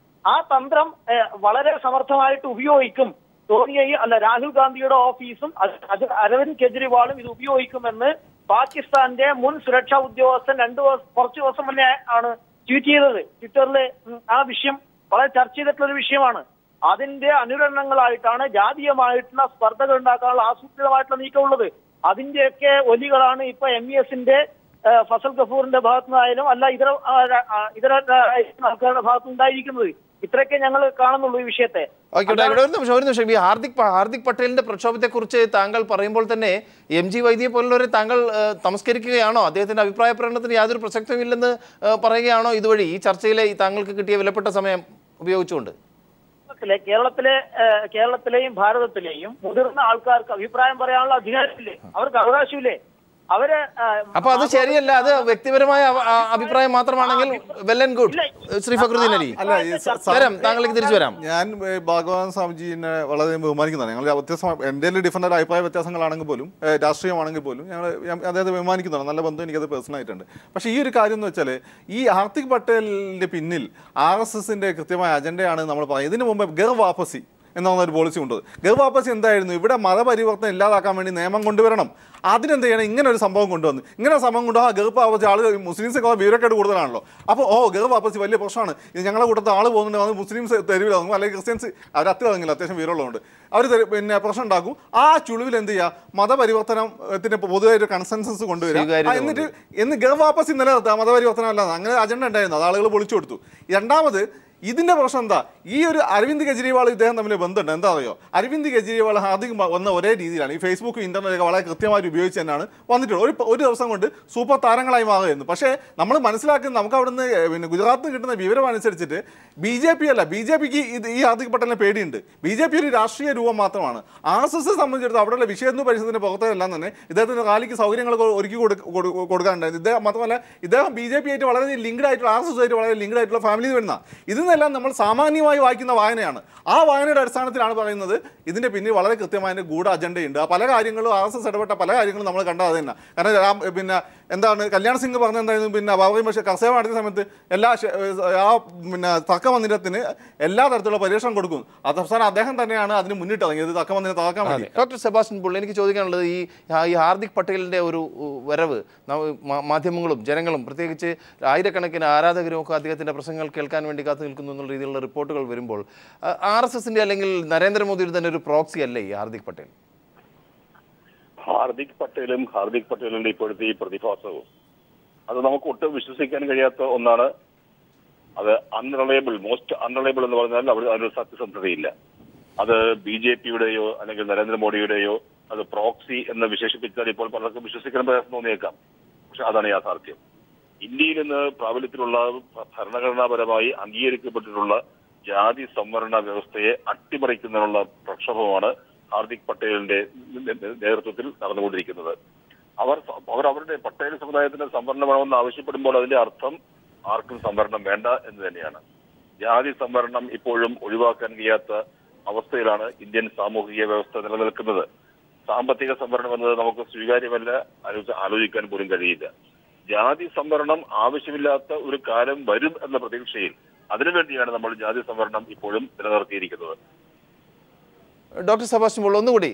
ആ തന്ത്രം വളരെ സമർത്ഥമായിട്ട് ഉപയോഗിക്കും രാഹുൽ ഗാന്ധിയുടെ ഓഫീസും അരവിന്ദ് കെജ്രിവാളും ഇത് ഉപയോഗിക്കുമെന്ന് പാകിസ്ഥാന്റെ മുൻ സുരക്ഷാ ഉദ്യോഗസ്ഥൻ കുറച്ചു ദിവസം മുന്നേ ആണ് ട്വീറ്റ് ചെയ്തത്. ട്വിറ്ററിൽ ആ വിഷയം വളരെ ചർച്ച ചെയ്തിട്ടുള്ള ഒരു വിഷയമാണ്. അതിന്റെ അനുരണനങ്ങളായിട്ടാണ് ജാതീയമായിട്ടുള്ള സ്പർദ്ധകൾ ഉണ്ടാക്കാനുള്ള ആസൂത്രിതമായിട്ടുള്ള നീക്കമുള്ളത്. അതിന്റെയൊക്കെ ഒലികളാണ് ഇപ്പൊ MESന്റെ ഫസൽ ഗഫൂറിന്റെ ഭാഗത്തു നിന്നായാലും അല്ല ഇതര ആൾക്കാരുടെ ഭാഗത്തു നിന്നുണ്ടായിരിക്കുന്നത്. ഇത്രയൊക്കെ ഞങ്ങൾ കാണുന്നുള്ളൂ ഈ വിഷയത്തെ. ഒരു നിമിഷം ഈ ഹാർദിക് പട്ടേലിന്റെ പ്രക്ഷോഭത്തെ കുറിച്ച് താങ്കൾ പറയുമ്പോൾ തന്നെ MG വൈദ്യയെ പോലുള്ളവരെ താങ്കൾ തമസ്കരിക്കുകയാണോ? അദ്ദേഹത്തിന്റെ അഭിപ്രായ പ്രകടനത്തിന് യാതൊരു പ്രസക്തിയുമില്ലെന്ന് പറയുകയാണോ ഇതുവഴി ഈ ചർച്ചയിലെ താങ്കൾക്ക് കിട്ടിയ വിലപ്പെട്ട സമയം ഉപയോഗിച്ചുകൊണ്ട്? കേരളത്തിലെയും ഭാരതത്തിലെയും മുതിർന്ന ആൾക്കാർക്ക് അഭിപ്രായം പറയാനുള്ള അധികാരമില്ലേ? അവർക്ക് അവകാശമില്ലേ? അവര് അപ്പൊ അത് ശരിയല്ല, അത് വ്യക്തിപരമായ അഭിപ്രായം മാത്രമാണെങ്കിൽ well and good. Shri Fakhruddin Ali, താങ്കളിലേക്ക് തിരിച്ചു വരാം. ഞാൻ ഭഗവാൻ സ്വാമിജീനെ വളരെ ബഹുമാനിക്കുന്നതാണ്. ഞങ്ങൾ വ്യത്യസ്തമായ എൻ്റെ ഡിഫറൻ്റ് അഭിപ്രായ വ്യത്യാസങ്ങളാണെങ്കിൽ പോലും രാഷ്ട്രീയമാണെങ്കിൽ പോലും ഞങ്ങൾ അദ്ദേഹത്തെ ബഹുമാനിക്കുന്നതാണ്. നല്ല ബന്ധം എനിക്കത് പേഴ്സണലായിട്ടുണ്ട്. പക്ഷേ ഈ ഒരു കാര്യം എന്ന് വെച്ചാൽ ഈ ഹാർദിക് പട്ടേലിൻ്റെ പിന്നിൽ RSSന്റെ കൃത്യമായ അജണ്ടയാണ് നമ്മൾ പറയുന്നത്. ഇതിനു മുമ്പ് ഗർ വാപ്പസി എന്നൊരു പോളിസി ഉണ്ട്. ഗർ വാപ്പസി എന്തായിരുന്നു? ഇവിടെ മതപരിവർത്തനം ഇല്ലാതാക്കാൻ വേണ്ടി നിയമം കൊണ്ടുവരണം. അതിനെന്ത് ചെയ്യണം? ഇങ്ങനെ ഒരു സംഭവം കൊണ്ടുവന്നു. ഇങ്ങനെ സംഭവം കൊണ്ടുപോകാൻ ഗർ വാപ്പസി ആൾ മുസ്ലിംസൊക്കെ വിവരക്കേട് കൂടുതലാണല്ലോ. അപ്പോൾ ഗർ വാപ്പസി വലിയ പ്രശ്നമാണ്. ഇത് ഞങ്ങളുടെ കൂട്ടത്തിൽ ആൾ പോകുന്നുണ്ട്, അത് മുസ്ലിംസ് തെരുവിലാകും, അല്ലെങ്കിൽ ക്രിസ്ത്യൻസ് അവർ അത്തിറങ്ങില്ല, അത്യാവശ്യം വിവരമുള്ളതുകൊണ്ട് അവർ പിന്നെ പ്രശ്നം ഉണ്ടാക്കും. ആ ചുളിവിൽ എന്ത് ചെയ്യുക? മതപരിവർത്തനത്തിന് പൊതുവായ ഒരു കൺസെൻസസ് കൊണ്ടുവരിക, എന്നിട്ട് ഗർ വാപ്പസി നിലനിർത്തുക. മതപരിവർത്തനം അല്ലാതെ അങ്ങനെ അജണ്ട ഉണ്ടായിരുന്നു, അത് ആളുകൾ പൊളിച്ചു കൊടുത്തു. രണ്ടാമത് ഇതിന്റെ പ്രശ്നം എന്താ? ഈ ഒരു അരവിന്ദ് കെജ്രിവാൾ ഇദ്ദേഹം തമ്മിൽ ബന്ധമുണ്ട്. എന്താ അറിയോ? അരവിന്ദ് കെജ്രിവാൾ ഹാർദിക് വന്ന ഒരേ രീതിയിലാണ്. ഈ ഫേസ്ബുക്കും ഇന്റർനെറ്റൊക്കെ വളരെ കൃത്യമായിട്ട് ഉപയോഗിച്ച് തന്നെയാണ് വന്നിട്ടുള്ളത്. ഒരു ദിവസം കൊണ്ട് സൂപ്പർ താരങ്ങളായി മാറുകയായിരുന്നു. പക്ഷേ നമ്മൾ മനസ്സിലാക്കുന്നത് നമുക്ക് അവിടുന്ന് പിന്നെ ഗുജറാത്തിൽ നിന്ന് കിട്ടുന്ന വിവരം അനുസരിച്ചിട്ട് BJP അല്ല, BJPക്ക് ഈ ഹാർദിക് പട്ടേലിനെ പേടിയുണ്ട്. BJP ഒരു രാഷ്ട്രീയ രൂപം മാത്രമാണ്. RSS സംബന്ധിച്ചിടത്തോളം അവിടെയുള്ള വിഷയന്നു പരിഷത്തിന്റെ പുറത്തെല്ലാം തന്നെ ഇദ്ദേഹത്തിന്റെ റാലിക്ക് സൗകര്യങ്ങൾ ഒരുക്കി കൊടുക്കാനുണ്ടായിരുന്നു. ഇദ്ദേഹം മാത്രമല്ല, ഇദ്ദേഹം BJP ആയിട്ട് വളരെ ലിങ്ക്ഡ് ആയിട്ടുള്ള RSS ആയിട്ട് വളരെ ലിങ്ക്ഡ് ആയിട്ടുള്ള ഫാമിലി വരുന്ന ഇതെല്ലാം നമ്മൾ സാമാന്യമായി വായിക്കുന്ന വായനയാണ്. ആ വായനയുടെ അടിസ്ഥാനത്തിലാണ് പറയുന്നത് ഇതിന്റെ പിന്നിൽ വളരെ കൃത്യമായ ഗൂഢ അജണ്ടയുണ്ട്. പല കാര്യങ്ങളും RSS ഇടപെട്ട പല കാര്യങ്ങളും നമ്മൾ കണ്ടത് അത് തന്നെ. കാരണം പിന്നെ എന്താണ് കല്യാൺ സിംഗ് പറഞ്ഞ എന്തായിരുന്നു? പിന്നെ ബാബറി മസ്ജിദ് കർസേവ നടത്തിയ സമയത്ത് എല്ലാ പിന്നെ തർക്കമന്ദിരത്തിന് എല്ലാ തരത്തിലുള്ള പരിരക്ഷണം കൊടുക്കും. അത് അവസാനം അദ്ദേഹം തന്നെയാണ് അതിന് മുന്നിട്ടിറങ്ങിയത് തർക്കമന്ദിരം തകർക്കാൻ വേണ്ടി. ഡോക്ടർ സെബാസ്റ്റ്യൻ പോൾ, എനിക്ക് ചോദിക്കാനുള്ളത് ഈ ഹാർദിക് പട്ടേലിന്റെ ഒരു വരവ് മാധ്യമങ്ങളും ജനങ്ങളും പ്രത്യേകിച്ച് ആയിരക്കണക്കിന് ആരാധകരും ഒക്കെ അദ്ദേഹത്തിന്റെ പ്രസംഗങ്ങൾ കേൾക്കാൻ വേണ്ടി കാത്തു നിൽക്കുന്നു എന്നുള്ള രീതിയിലുള്ള റിപ്പോർട്ടുകൾ വരുമ്പോൾ RSSന്റെ അല്ലെങ്കിൽ നരേന്ദ്രമോദിയുടെ തന്നെ ഒരു പ്രോക്സി അല്ലേ ഈ ഹാർദിക് പട്ടേൽ? ഹാർദിക് പട്ടേലിന്റെ ഇപ്പോഴത്തെ ഈ പ്രതിഭാസവും അത് നമുക്ക് ഒട്ടും വിശ്വസിക്കാൻ കഴിയാത്ത ഒന്നാണ്. അത് മോസ്റ്റ് അൺറിലയബിൾ എന്ന് പറഞ്ഞാൽ അതിനൊരു സത്യസന്ധതയില്ല. അത് BJPയുടെയോ അല്ലെങ്കിൽ നരേന്ദ്രമോദിയുടെയോ അത് പ്രോക്സി എന്ന് വിശേഷിപ്പിച്ചാൽ ഇപ്പോൾ പലർക്കും വിശ്വസിക്കാൻ പ്രയാസം തോന്നിയേക്കാം. പക്ഷെ അതാണ് യാഥാർത്ഥ്യം. ഇന്ത്യയിൽ നിന്ന് പ്രാബല്യത്തിലുള്ള ഭരണഘടനാപരമായി അംഗീകരിക്കപ്പെട്ടിട്ടുള്ള ജാതി സംവരണ വ്യവസ്ഥയെ അട്ടിമറിക്കുന്നതിനുള്ള പ്രക്ഷോഭമാണ് ഹാർദിക് പട്ടേലിന്റെ നേതൃത്വത്തിൽ നടന്നുകൊണ്ടിരിക്കുന്നത്. അവരുടെ പട്ടേൽ സമുദായത്തിന്റെ സംവരണം വേണമെന്ന് ആവശ്യപ്പെടുമ്പോൾ അതിന്റെ അർത്ഥം ആർക്കും സംവരണം വേണ്ട എന്ന് തന്നെയാണ്. ജാതി സംവരണം ഇപ്പോഴും ഒഴിവാക്കാൻ കഴിയാത്ത അവസ്ഥയിലാണ് ഇന്ത്യൻ സാമൂഹിക വ്യവസ്ഥ നിലനിൽക്കുന്നത്. സാമ്പത്തിക സംവരണം എന്നത് നമുക്ക് സ്വീകാര്യമല്ല, ആലോചിക്കാൻ പോലും കഴിയില്ല. ജാതി സംവരണം ആവശ്യമില്ലാത്ത ഒരു കാലം വരും എന്ന പ്രതീക്ഷയിൽ അതിനുവേണ്ടിയാണ് നമ്മൾ ജാതി സംവരണം ഇപ്പോഴും നിലനിർത്തിയിരിക്കുന്നത്. ഡോക്ടർ സെബാസ്റ്റ്യൻ പോൾ, ഒന്നുകൂടി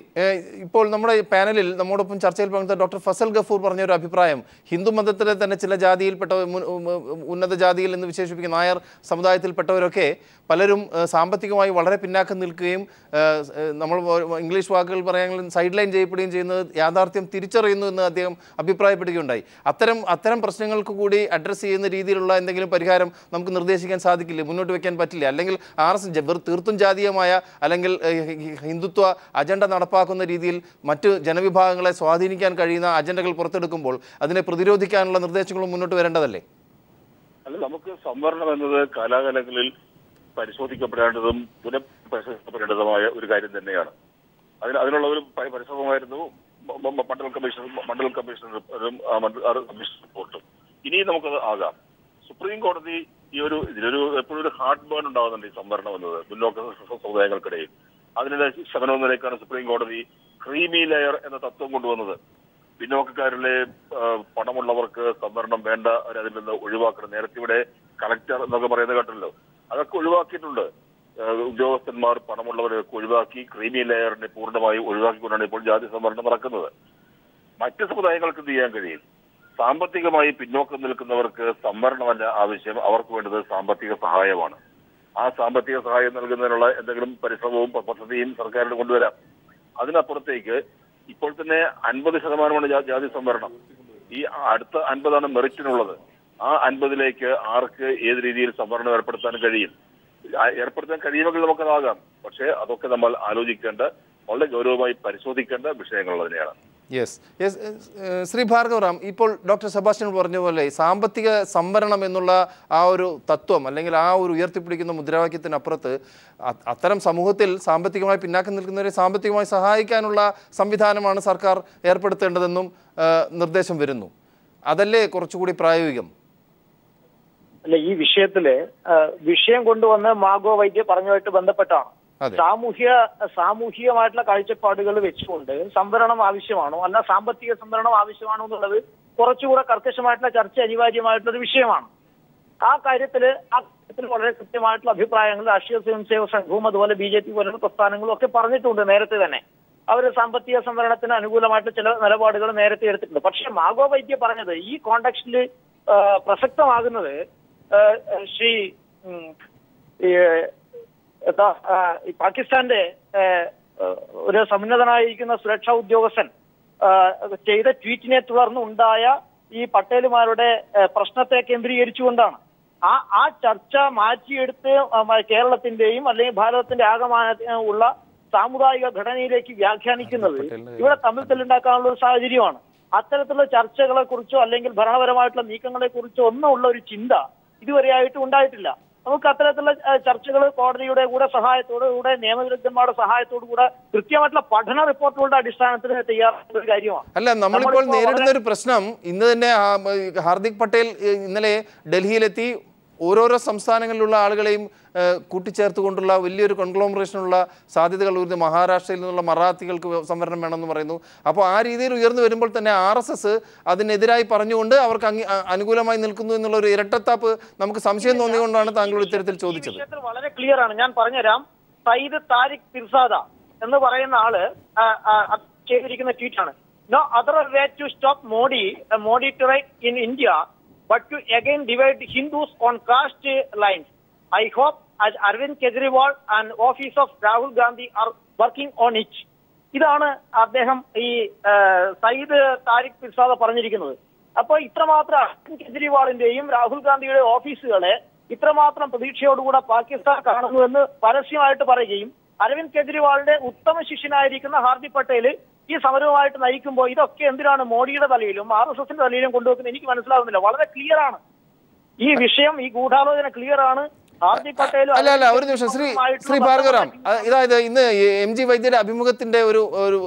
ഇപ്പോൾ നമ്മുടെ പാനലിൽ നമ്മോടൊപ്പം ചർച്ചയിൽ പങ്കെടുത്ത ഡോക്ടർ ഫസൽ ഗഫൂർ പറഞ്ഞൊരു അഭിപ്രായം, ഹിന്ദു മതത്തിലെ തന്നെ ചില ജാതിയിൽപ്പെട്ട ഉന്നത ജാതിയിൽ എന്ന് വിശേഷിപ്പിക്കുന്ന നായർ സമുദായത്തിൽപ്പെട്ടവരൊക്കെ പലരും സാമ്പത്തികമായി വളരെ പിന്നാക്കം നിൽക്കുകയും നമ്മൾ ഇംഗ്ലീഷ് വാക്കുകൾ പറയുകയാണെങ്കിൽ സൈഡ് ലൈൻ ചെയ്യപ്പെടുകയും ചെയ്യുന്നത് യാഥാർത്ഥ്യം തിരിച്ചറിയുന്നു എന്ന് അദ്ദേഹം അഭിപ്രായപ്പെടുകയുണ്ടായി. അത്തരം പ്രശ്നങ്ങൾക്ക് കൂടി അഡ്രസ്സ് ചെയ്യുന്ന രീതിയിലുള്ള എന്തെങ്കിലും പരിഹാരം നമുക്ക് നിർദ്ദേശിക്കാൻ സാധിക്കില്ല, മുന്നോട്ട് വയ്ക്കാൻ പറ്റില്ല? അല്ലെങ്കിൽ RSS തീർത്തും ജാതീയമായ അല്ലെങ്കിൽ ഹിന്ദുത്വ അജണ്ട നടപ്പാക്കുന്ന രീതിയിൽ മറ്റ് ജനവിഭാഗങ്ങളെ സ്വാധീനിക്കാൻ കഴിയുന്ന അജണ്ടകൾ പുറത്തെടുക്കുമ്പോൾ അതിനെ പ്രതിരോധിക്കാനുള്ള നിർദ്ദേശങ്ങളും മുന്നോട്ട് വരേണ്ടതല്ലേ? അല്ല, നമുക്ക് സംവരണം എന്നത് കാലാകാലങ്ങളിൽ പരിശോധിക്കപ്പെടേണ്ടതും പുനഃപരിശോധിക്കപ്പെടേണ്ടതുമായ ഒരു കാര്യം തന്നെയാണ്. അതിനുള്ള ഒരു പരിശ്രമമായിരുന്നു മണ്ഡൽ കമ്മീഷൻ റിപ്പോർട്ടും. ഇനിയും നമുക്കത് ആകാം. സുപ്രീം കോടതി ഇതിലൊരു എപ്പോഴും ഒരു ഹാർട്ട് ബേൺ ഉണ്ടാകുന്നുണ്ട് ഈ സംവരണം എന്നത് മുന്നോക്ക സമുദായങ്ങൾക്കിടയിൽ. അതിന്റെ ശമനം നിലയ്ക്കാണ് സുപ്രീം കോടതി ക്രീമി ലെയർ എന്ന തത്വം കൊണ്ടുവന്നത്. പിന്നോക്കക്കാരിലെ പണമുള്ളവർക്ക് സംവരണം വേണ്ട, അതിൽ നിന്ന് ഒഴിവാക്കണം. നേരത്തെ ഇവിടെ കളക്ടർ എന്നൊക്കെ പറയുന്നത് കേട്ടല്ലോ, അതൊക്കെ ഒഴിവാക്കിയിട്ടുണ്ട്. ഉദ്യോഗസ്ഥന്മാർ പണമുള്ളവരെയൊക്കെ ഒഴിവാക്കി ക്രീമി ലെയറിനെ പൂർണ്ണമായി ഒഴിവാക്കിക്കൊണ്ടാണ് ഇപ്പോൾ ജാതി സംവരണം നടക്കുന്നത്. മറ്റ് സമുദായങ്ങൾക്ക് എന്ത് ചെയ്യാൻ കഴിയും? സാമ്പത്തികമായി പിന്നോക്കം നിൽക്കുന്നവർക്ക് സംവരണമല്ല ആവശ്യം, അവർക്ക് വേണ്ടത് സാമ്പത്തിക സഹായമാണ്. ആ സാമ്പത്തിക സഹായം നൽകുന്നതിനുള്ള എന്തെങ്കിലും പരിശ്രമവും പദ്ധതിയും സർക്കാരിന് കൊണ്ടുവരാം. അതിനപ്പുറത്തേക്ക് ഇപ്പോൾ തന്നെ 50% ജാതി സംവരണം. ഈ അടുത്ത 50 മെറിറ്റിനുള്ളത്. ആ 50-ലേക്ക് ആർക്ക് ഏത് രീതിയിൽ സംവരണം ഏർപ്പെടുത്താൻ കഴിയും? ഏർപ്പെടുത്താൻ കഴിയുമെങ്കിൽ നമുക്കതാകാം. പക്ഷേ അതൊക്കെ നമ്മൾ ആലോചിക്കേണ്ട, വളരെ ഗൗരവമായി പരിശോധിക്കേണ്ട വിഷയങ്ങൾ തന്നെയാണ്. യെസ് ശ്രീ ഭാർഗവറാം, ഇപ്പോൾ ഡോക്ടർ സെബാസ്റ്റ്യൻ പറഞ്ഞ പോലെ സാമ്പത്തിക സംവരണം എന്നുള്ള ആ ഒരു തത്വം അല്ലെങ്കിൽ ആ ഒരു ഉയർത്തിപ്പിടിക്കുന്ന മുദ്രാവാക്യത്തിനപ്പുറത്ത് അത്തരം സമൂഹത്തിൽ സാമ്പത്തികമായി പിന്നാക്കം നിൽക്കുന്നവരെ സാമ്പത്തികമായി സഹായിക്കാനുള്ള സംവിധാനമാണ് സർക്കാർ ഏർപ്പെടുത്തേണ്ടതെന്നും നിർദ്ദേശം വരുന്നു. അതല്ലേ കുറച്ചുകൂടി പ്രായോഗികം? അല്ല, ഈ വിഷയം കൊണ്ടുവന്ന് മാഗോ വൈദ്യ പറഞ്ഞതുമായിട്ട് ബന്ധപ്പെട്ടാണ്. സാമൂഹികമായിട്ടുള്ള കാഴ്ചപ്പാടുകൾ വെച്ചുകൊണ്ട് സംവരണം ആവശ്യമാണോ അല്ല സാമ്പത്തിക സംവരണം ആവശ്യമാണോ എന്നുള്ളത് കുറച്ചുകൂടെ കർക്കശമായിട്ടുള്ള ചർച്ച അനിവാര്യമായിട്ടുള്ള ഒരു വിഷയമാണ്. ആ കാര്യത്തിൽ വളരെ കൃത്യമായിട്ടുള്ള അഭിപ്രായങ്ങൾ രാഷ്ട്രീയ സ്വയംസേവക സംഘവും അതുപോലെ BJP പോലുള്ള പ്രസ്ഥാനങ്ങളും ഒക്കെ പറഞ്ഞിട്ടുണ്ട്. നേരത്തെ തന്നെ അവർ സാമ്പത്തിക സംവരണത്തിന് അനുകൂലമായിട്ട് ചില നിലപാടുകൾ നേരത്തെ എടുത്തിട്ടുണ്ട്. പക്ഷെ മാഗോ വൈദ്യ പറഞ്ഞത് ഈ കോണ്ടെക്സ്റ്റിൽ പ്രസക്തമാകുന്നത് ശ്രീ പാകിസ്ഥാന്റെ ഒരു സമുന്നതനായിരിക്കുന്ന സുരക്ഷാ ഉദ്യോഗസ്ഥൻ ചെയ്ത ട്വീറ്റിനെ തുടർന്ന് ഉണ്ടായ ഈ പട്ടേലുമാരുടെ പ്രശ്നത്തെ കേന്ദ്രീകരിച്ചുകൊണ്ടാണ്. ആ ചർച്ച മാറ്റിയെടുത്ത് കേരളത്തിന്റെയും അല്ലെങ്കിൽ ഭാരതത്തിന്റെ ആകമാന ഉള്ള സാമുദായിക ഘടനയിലേക്ക് വ്യാഖ്യാനിക്കുന്നത് ഇവിടെ തമ്മിൽ തല്ലുണ്ടാക്കാനുള്ള ഒരു സാഹചര്യമാണ്. അത്തരത്തിലുള്ള ചർച്ചകളെ കുറിച്ചോ അല്ലെങ്കിൽ ഭരണപരമായിട്ടുള്ള നീക്കങ്ങളെ കുറിച്ചോ ഒന്നും ഉള്ള ഒരു ചിന്ത ഇതുവരെയായിട്ടും ഉണ്ടായിട്ടില്ല. നമുക്ക് അത്തരത്തിലുള്ള ചർച്ചകൾ കോടതിയുടെ കൂടെ സഹായത്തോടുകൂടെ നിയമവിദഗ്ധന്മാരുടെ സഹായത്തോടുകൂടെ കൃത്യമായിട്ടുള്ള പഠന റിപ്പോർട്ടുകളുടെ അടിസ്ഥാനത്തിൽ തയ്യാറാക്കുന്ന ഒരു കാര്യമാണ്. അല്ല, നമ്മളിപ്പോൾ നേരിടുന്ന ഒരു പ്രശ്നം, ഇന്ന് തന്നെ ഹാർദിക് പട്ടേൽ ഇന്നലെ ഡൽഹിയിലെത്തി ഓരോരോ സംസ്ഥാനങ്ങളിലുള്ള ആളുകളെയും കൂട്ടിച്ചേർത്തുകൊണ്ടുള്ള വലിയൊരു കോൺഗ്ലോമറേഷനുള്ള സാധ്യതകൾ ഉയർന്നു. മഹാരാഷ്ട്രയിൽ നിന്നുള്ള മറാത്തികൾക്ക് സംവരണം വേണമെന്ന് പറയുന്നു. അപ്പോൾ ആ രീതിയിൽ ഉയർന്നു വരുമ്പോൾ തന്നെ RSS അതിനെതിരായി പറഞ്ഞുകൊണ്ട് അവർക്ക് അനുകൂലമായി നിൽക്കുന്നു എന്നുള്ള ഒരു ഇരട്ടത്താപ്പ് നമുക്ക് സംശയം തോന്നിയുകൊണ്ടാണ് താങ്കൾ ഇത്തരത്തിൽ ചോദിച്ചത്. വളരെ ക്ലിയർ ആണ്, ഞാൻ പറഞ്ഞുതരാം. സയ്യിദ് താരിഖ് പിർസാദ എന്ന് പറയുന്ന ആള് ചെയ്തിരിക്കുന്ന ട്വീറ്റാണ്. No other way to stop Modi to write in India but to again divide Hindus on caste lines. I hope as Arvind Kejriwal and office of Rahul Gandhi are working on it. ഇതാണ് അദ്ദേഹം ഈ സയ്യിദ് താരിഖ് പിർസാദ പറഞ്ഞിരിക്കുന്നത്. അപ്പോൾ ഇത്രമാത്രം അരവിന്ദ് കെജ്രിവാളിന്റെയും രാഹുൽ ഗാന്ധിയുടെ ഓഫീസുകളെ ഇത്രമാത്രം പ്രതീക്ഷയോടുകൂടെ പാകിസ്ഥാൻ കാണുന്നുവെന്ന് പരസ്യമായിട്ട് പറയുകയും അരവിന്ദ് കെജ്രിവാളിന്റെ ഉത്തമ ശിഷ്യനായിരിക്കുന്ന ഹാർദിക് പട്ടേൽ ഈ സമരവുമായിട്ട് നയിക്കുമ്പോൾ ഇതൊക്കെ എന്തിനാണ് മോഡിയുടെ തലയിലും RSSന്റെ തലയിലും കൊണ്ടുവെക്കുന്നത് എനിക്ക് മനസ്സിലാവുന്നില്ല. വളരെ ക്ലിയർ ആണ് ഈ വിഷയം, ഈ ഗൂഢാലോചന ക്ലിയർ ആണ്. അല്ല ഒരു നിമിഷം ശ്രീ ഭാർഗവറാം, അതായത് ഇന്ന് MG വൈദ്യരുടെ അഭിമുഖത്തിന്റെ ഒരു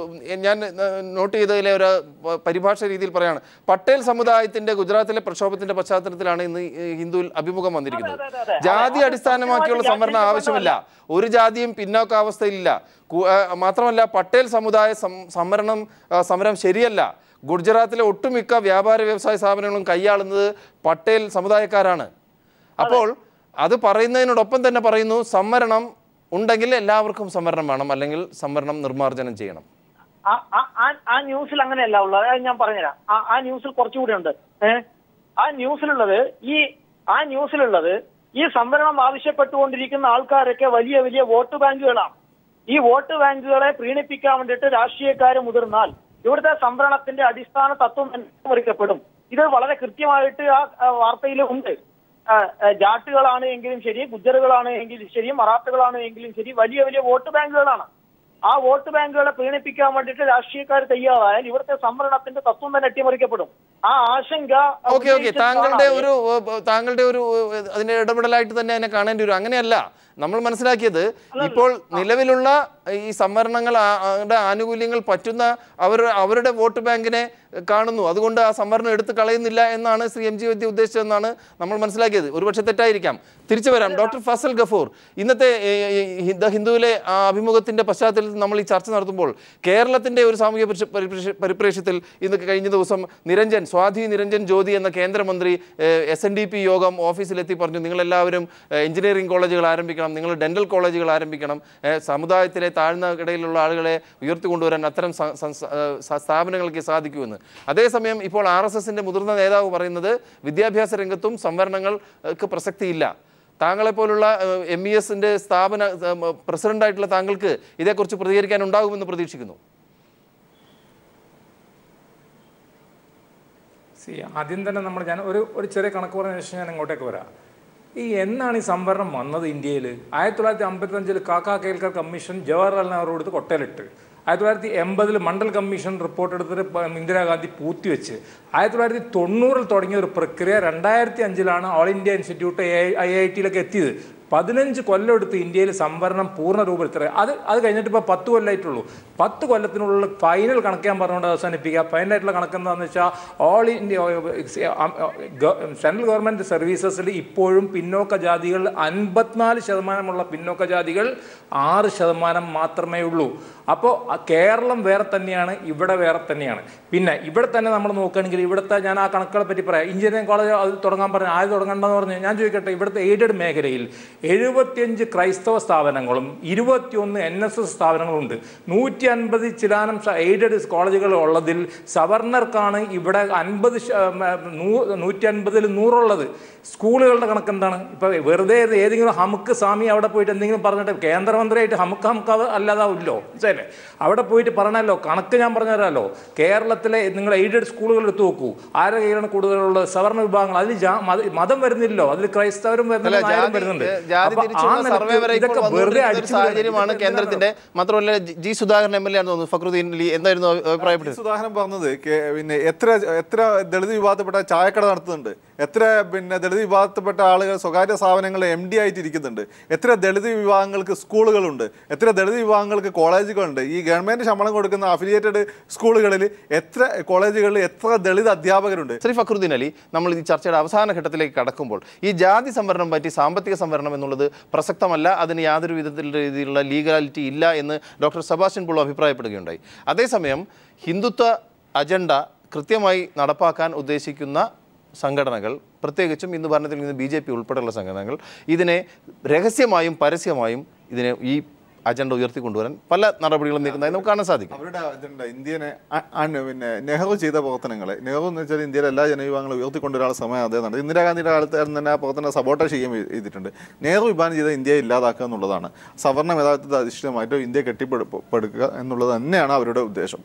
ഞാൻ നോട്ട് ചെയ്തതിലെ ഒരു പരിഭാഷ രീതിയിൽ പറയാണ്, പട്ടേൽ സമുദായത്തിന്റെ ഗുജറാത്തിലെ പ്രക്ഷോഭത്തിന്റെ പശ്ചാത്തലത്തിലാണ് ഇന്ന് ഹിന്ദുവിൽ അഭിമുഖം വന്നിരിക്കുന്നത്. ജാതി അടിസ്ഥാനമാക്കിയുള്ള സംവരണം ആവശ്യമില്ല, ഒരു ജാതിയും പിന്നോക്കാവസ്ഥയിലില്ല. മാത്രമല്ല പട്ടേൽ സമുദായ സമരം ശരിയല്ല. ഗുജറാത്തിലെ ഒട്ടുമിക്ക വ്യാപാര വ്യവസായ സ്ഥാപനങ്ങളും കൈയാളുന്നത് പട്ടേൽ സമുദായക്കാരാണ്. അപ്പോൾ അത് പറയുന്നതിനോടൊപ്പം തന്നെ പറയുന്നു സംവരണം ഉണ്ടെങ്കിൽ എല്ലാവർക്കും സംവരണം വേണം, അല്ലെങ്കിൽ സംവരണം നിർമ്മാർജ്ജനം ചെയ്യണം. ആ ന്യൂസിൽ അങ്ങനെയല്ല ഉള്ളത്, ഞാൻ പറഞ്ഞുതരാം. ആ ന്യൂസിൽ കുറച്ചുകൂടി ഉണ്ട്. ആ ന്യൂസിലുള്ളത് ഈ സംവരണം ആവശ്യപ്പെട്ടുകൊണ്ടിരിക്കുന്ന ആൾക്കാരൊക്കെ വലിയ വലിയ വോട്ട് ബാങ്കുകളാണ്. ഈ വോട്ട് ബാങ്കുകളെ പ്രീണിപ്പിക്കാൻ വേണ്ടിയിട്ട് രാഷ്ട്രീയക്കാർ മുതിർന്നാൽ ഇവിടുത്തെ സംവരണത്തിന്റെ അടിസ്ഥാന തത്വം മറിക്കപ്പെടും. ഇത് വളരെ കൃത്യമായിട്ട് ആ വാർത്തയിൽ ഉണ്ട്. ജാട്ടുകളാണ് എങ്കിലും ശരി, ഗുജ്ജറുകളാണ് എങ്കിലും ശരി, മറാത്തകളാണ് എങ്കിലും ശരി, വലിയ വലിയ വോട്ട് ബാങ്കുകളാണ്. ആ വോട്ട് ബാങ്കുകളെ പ്രീണിപ്പിക്കാൻ വേണ്ടിയിട്ട് രാഷ്ട്രീയക്കാർ തയ്യാറായാൽ ഇവിടുത്തെ സംവരണത്തിന്റെ തത്വം തന്നെ അട്ടിമറിക്കപ്പെടും. ആ ആശങ്ക താങ്കളുടെ ഒരു അതിന്റെ ഇടപെടലായിട്ട് തന്നെ അതിനെ കാണേണ്ടി വരും. അങ്ങനെയല്ല നമ്മൾ മനസ്സിലാക്കിയത്. ഇപ്പോൾ നിലവിലുള്ള ഈ സംവരണങ്ങളുടെ ആനുകൂല്യങ്ങൾ പറ്റുന്ന അവരുടെ വോട്ട് ബാങ്കിനെ കാണുന്നു, അതുകൊണ്ട് ആ സംവരണം എടുത്ത് കളയുന്നില്ല എന്നാണ് ശ്രീ MG വൈദ്യ ഉദ്ദേശിച്ചതെന്നാണ് നമ്മൾ മനസ്സിലാക്കിയത്. ഒരുപക്ഷെ തെറ്റായിരിക്കാം. തിരിച്ചു വരാം. ഡോക്ടർ ഫസൽ ഗഫൂർ, ഇന്നത്തെ ഹിന്ദുവിലെ അഭിമുഖത്തിന്റെ പശ്ചാത്തലത്തിൽ നമ്മൾ ഈ ചർച്ച നടത്തുമ്പോൾ കേരളത്തിന്റെ ഒരു സാമൂഹിക പരിപ്രേക്ഷ്യത്തിൽ ഇന്ന് കഴിഞ്ഞ ദിവസം സ്വാധി നിരഞ്ജൻ ജ്യോതി എന്ന കേന്ദ്രമന്ത്രി SNDP യോഗം ഓഫീസിലെത്തി പറഞ്ഞു, നിങ്ങളെല്ലാവരും എഞ്ചിനീയറിംഗ് കോളേജുകൾ ആരംഭിക്കണം, ആരംഭിക്കണം, നിങ്ങൾ ഡെൻ്റൽ കോളേജുകൾ ആരംഭിക്കണം, സമുദായത്തിലെ താഴ്ന്ന ഇടയിലുള്ള ആളുകളെ ഉയർത്തിക്കൊണ്ടുവരാൻ അത്തരം സ്ഥാപനങ്ങൾക്ക് സാധിക്കുമെന്ന്. അതേസമയം ഇപ്പോൾ RSSൻ്റെ മുതിർന്ന നേതാവ് പറയുന്നത് വിദ്യാഭ്യാസ രംഗത്തും സംവരണങ്ങൾക്ക് പ്രസക്തിയില്ല. താങ്കളെപ്പോലുള്ള MESൻ്റെ പ്രസിഡൻ്റായിട്ടുള്ള താങ്കൾക്ക് ഇതേക്കുറിച്ച് പ്രതികരിക്കാൻ ഉണ്ടാകുമെന്ന് പ്രതീക്ഷിക്കുന്നു. ആദ്യം തന്നെ ഞാൻ ഒരു ചെറിയ കണക്ക് പറഞ്ഞ ശേഷം ഞാൻ ഇങ്ങോട്ടേക്ക് വരാം. എന്നാണ് ഈ സംവരണം വന്നത് ഇന്ത്യയിൽ? 1955 കാക്കാ കേൽക്കർ കമ്മീഷൻ ജവഹർലാൽ നെഹ്റു എടുത്ത് കൊട്ടയിലിട്ട്, 1980 മണ്ഡൽ കമ്മീഷൻ റിപ്പോർട്ട് എടുത്തിട്ട് ഇന്ദിരാഗാന്ധി പൂത്തിവെച്ച്, 1990 തുടങ്ങിയ ഒരു പ്രക്രിയ 2005 ഓൾ ഇന്ത്യ ഇൻസ്റ്റിറ്റ്യൂട്ട് IIT എത്തിയത്. 15 കൊല്ലം എടുത്ത് ഇന്ത്യയിൽ സംവരണം പൂർണ്ണ രൂപത്തിൽ. അത് കഴിഞ്ഞിട്ട് ഇപ്പോൾ 10 കൊല്ലമായിട്ടുള്ളൂ. 10 കൊല്ലത്തിനുള്ള ഫൈനൽ കണക്ക് ഞാൻ പറഞ്ഞുകൊണ്ട് അവസാനിപ്പിക്കുക. ഫൈനലായിട്ടുള്ള കണക്ക് എന്താണെന്ന് വെച്ചാൽ ഓൾ ഇന്ത്യ സെൻട്രൽ ഗവൺമെൻറ് സർവീസസിൽ ഇപ്പോഴും പിന്നോക്ക ജാതികൾ 54% പിന്നോക്ക ജാതികൾ 6% മാത്രമേ ഉള്ളൂ. അപ്പോൾ കേരളം വേറെ തന്നെയാണ്, ഇവിടെ വേറെ തന്നെയാണ്. പിന്നെ ഇവിടെ തന്നെ നമ്മൾ നോക്കുകയാണെങ്കിൽ ഇവിടുത്തെ ഞാൻ ആ കണക്കുകളെ പറ്റി പറയാം. എഞ്ചിനീയറിംഗ് കോളേജ് അത് തുടങ്ങാൻ പറഞ്ഞു, ആദ്യം തുടങ്ങേണ്ടതെന്ന് പറഞ്ഞ് ഞാൻ ചോദിക്കട്ടെ, ഇവിടുത്തെ എയ്ഡഡ് മേഖലയിൽ 75 ക്രൈസ്തവ സ്ഥാപനങ്ങളും 21 NSS സ്ഥാപനങ്ങളുണ്ട്. 150 ചിലാനം എയ്ഡഡ് കോളേജുകൾ ഉള്ളതിൽ സവർണർക്കാണ് ഇവിടെ 150ൽ 100 ഉള്ളത്. സ്കൂളുകളുടെ കണക്ക് എന്താണ്? ഇപ്പോൾ വെറുതെ ഏതെങ്കിലും ഹമുക്ക് സ്വാമി അവിടെ പോയിട്ട് എന്തെങ്കിലും പറഞ്ഞിട്ട് കേന്ദ്രമന്ത്രിയായിട്ട് ഹമുക്ക് അല്ലാതാവില്ലോ, മനസ്സിലല്ലേ? അവിടെ പോയിട്ട് പറഞ്ഞല്ലോ, കണക്ക് ഞാൻ പറഞ്ഞുതരാമല്ലോ. കേരളത്തിലെ നിങ്ങൾ എയ്ഡഡ് സ്കൂളുകൾ എടുത്തു നോക്കൂ, ആരുടെ കയ്യിലാണ് കൂടുതലുള്ളത്? സവർണ വിഭാഗങ്ങൾ. അതിൽ മതം വരുന്നില്ലോ, അതിൽ ക്രൈസ്തവരും വരുന്നുണ്ട്. സാഹചര്യമാണ് കേന്ദ്രത്തിന്റെ. മാത്രമല്ല ജി സുധാകരൻ MLA ആണ് തോന്നുന്നു. ഫക്രുദ്ദീൻ അലി എന്തായിരുന്നു അഭിപ്രായപ്പെട്ടത്? സുധാകരൻ പറഞ്ഞത് പിന്നെ എത്ര ദളിത് വിഭാഗത്തിൽപ്പെട്ട ചായക്കട നടത്തുന്നുണ്ട്, എത്ര ദളിത് വിഭാഗത്തിൽപ്പെട്ട ആളുകൾ സ്വകാര്യ സ്ഥാപനങ്ങളിൽ MD ആയിട്ടിരിക്കുന്നുണ്ട്, എത്ര ദളിത് വിഭാഗങ്ങൾക്ക് സ്കൂളുകളുണ്ട്, എത്ര ദളിത് വിഭാഗങ്ങൾക്ക് കോളേജുകളുണ്ട്. ഈ ഗവൺമെന്റ് ശമ്പളം കൊടുക്കുന്ന അഫിലിയേറ്റഡ് സ്കൂളുകളിൽ എത്ര കോളേജുകളിൽ എത്ര ദളിത് അധ്യാപകരുണ്ട്. ശ്രീ ഫക്രുദ്ദീൻ അലി, നമ്മൾ ഈ ചർച്ചയുടെ അവസാന ഘട്ടത്തിലേക്ക് കടക്കുമ്പോൾ ഈ ജാതി സംവരണം പറ്റി സാമ്പത്തിക സംവരണം എന്നുള്ളത് പ്രസക്തമല്ല, അതിന് യാതൊരു രീതിയിലുള്ള ലീഗാലിറ്റി ഇല്ല എന്ന് ഡോക്ടർ സെബാസ്റ്റ്യൻ പോൾ അഭിപ്രായപ്പെടുകയുണ്ടായി. അതേസമയം ഹിന്ദുത്വ അജണ്ട കൃത്യമായി നടപ്പാക്കാൻ ഉദ്ദേശിക്കുന്ന സംഘടനകൾ, പ്രത്യേകിച്ചും ഇന്ന് ഭരണത്തിൽ നിന്ന് BJP ഉൾപ്പെടെയുള്ള സംഘടനകൾ ഇതിനെ രഹസ്യമായും പരസ്യമായും ഈ അജണ്ട ഉയർത്തിക്കൊണ്ടുവരാൻ പല നടപടികളും നീക്കുന്നതായി നമുക്ക് കാണാൻ സാധിക്കും. അവരുടെ അജണ്ട ഇന്ത്യനെ നെഹ്റു ചെയ്ത പ്രവർത്തനങ്ങളെ, നെഹ്റു എന്ന് വെച്ചാൽ ഇന്ത്യയിലെ എല്ലാ ജനവിഭാഗങ്ങളും ഉയർത്തിക്കൊണ്ടുവരാനുള്ള സമയം അതേ നടന്നത്. ഇന്ദിരാഗാന്ധിയുടെ കാലത്ത് തന്നെ ആ പ്രവർത്തനം സബോട്ടേജ് ചെയ്തിട്ടുണ്ട്. നെഹ്റു വിഭാവനം ചെയ്ത ഇന്ത്യയെ ഇല്ലാതാക്കുക എന്നുള്ളതാണ്. സവർണ്ണ യഥാർത്ഥത്തിൽ അധിഷ്ഠിതമായിട്ട് ഇന്ത്യ കെട്ടിപ്പടുക്കുക എന്നുള്ളത് തന്നെയാണ് അവരുടെ ഉദ്ദേശം.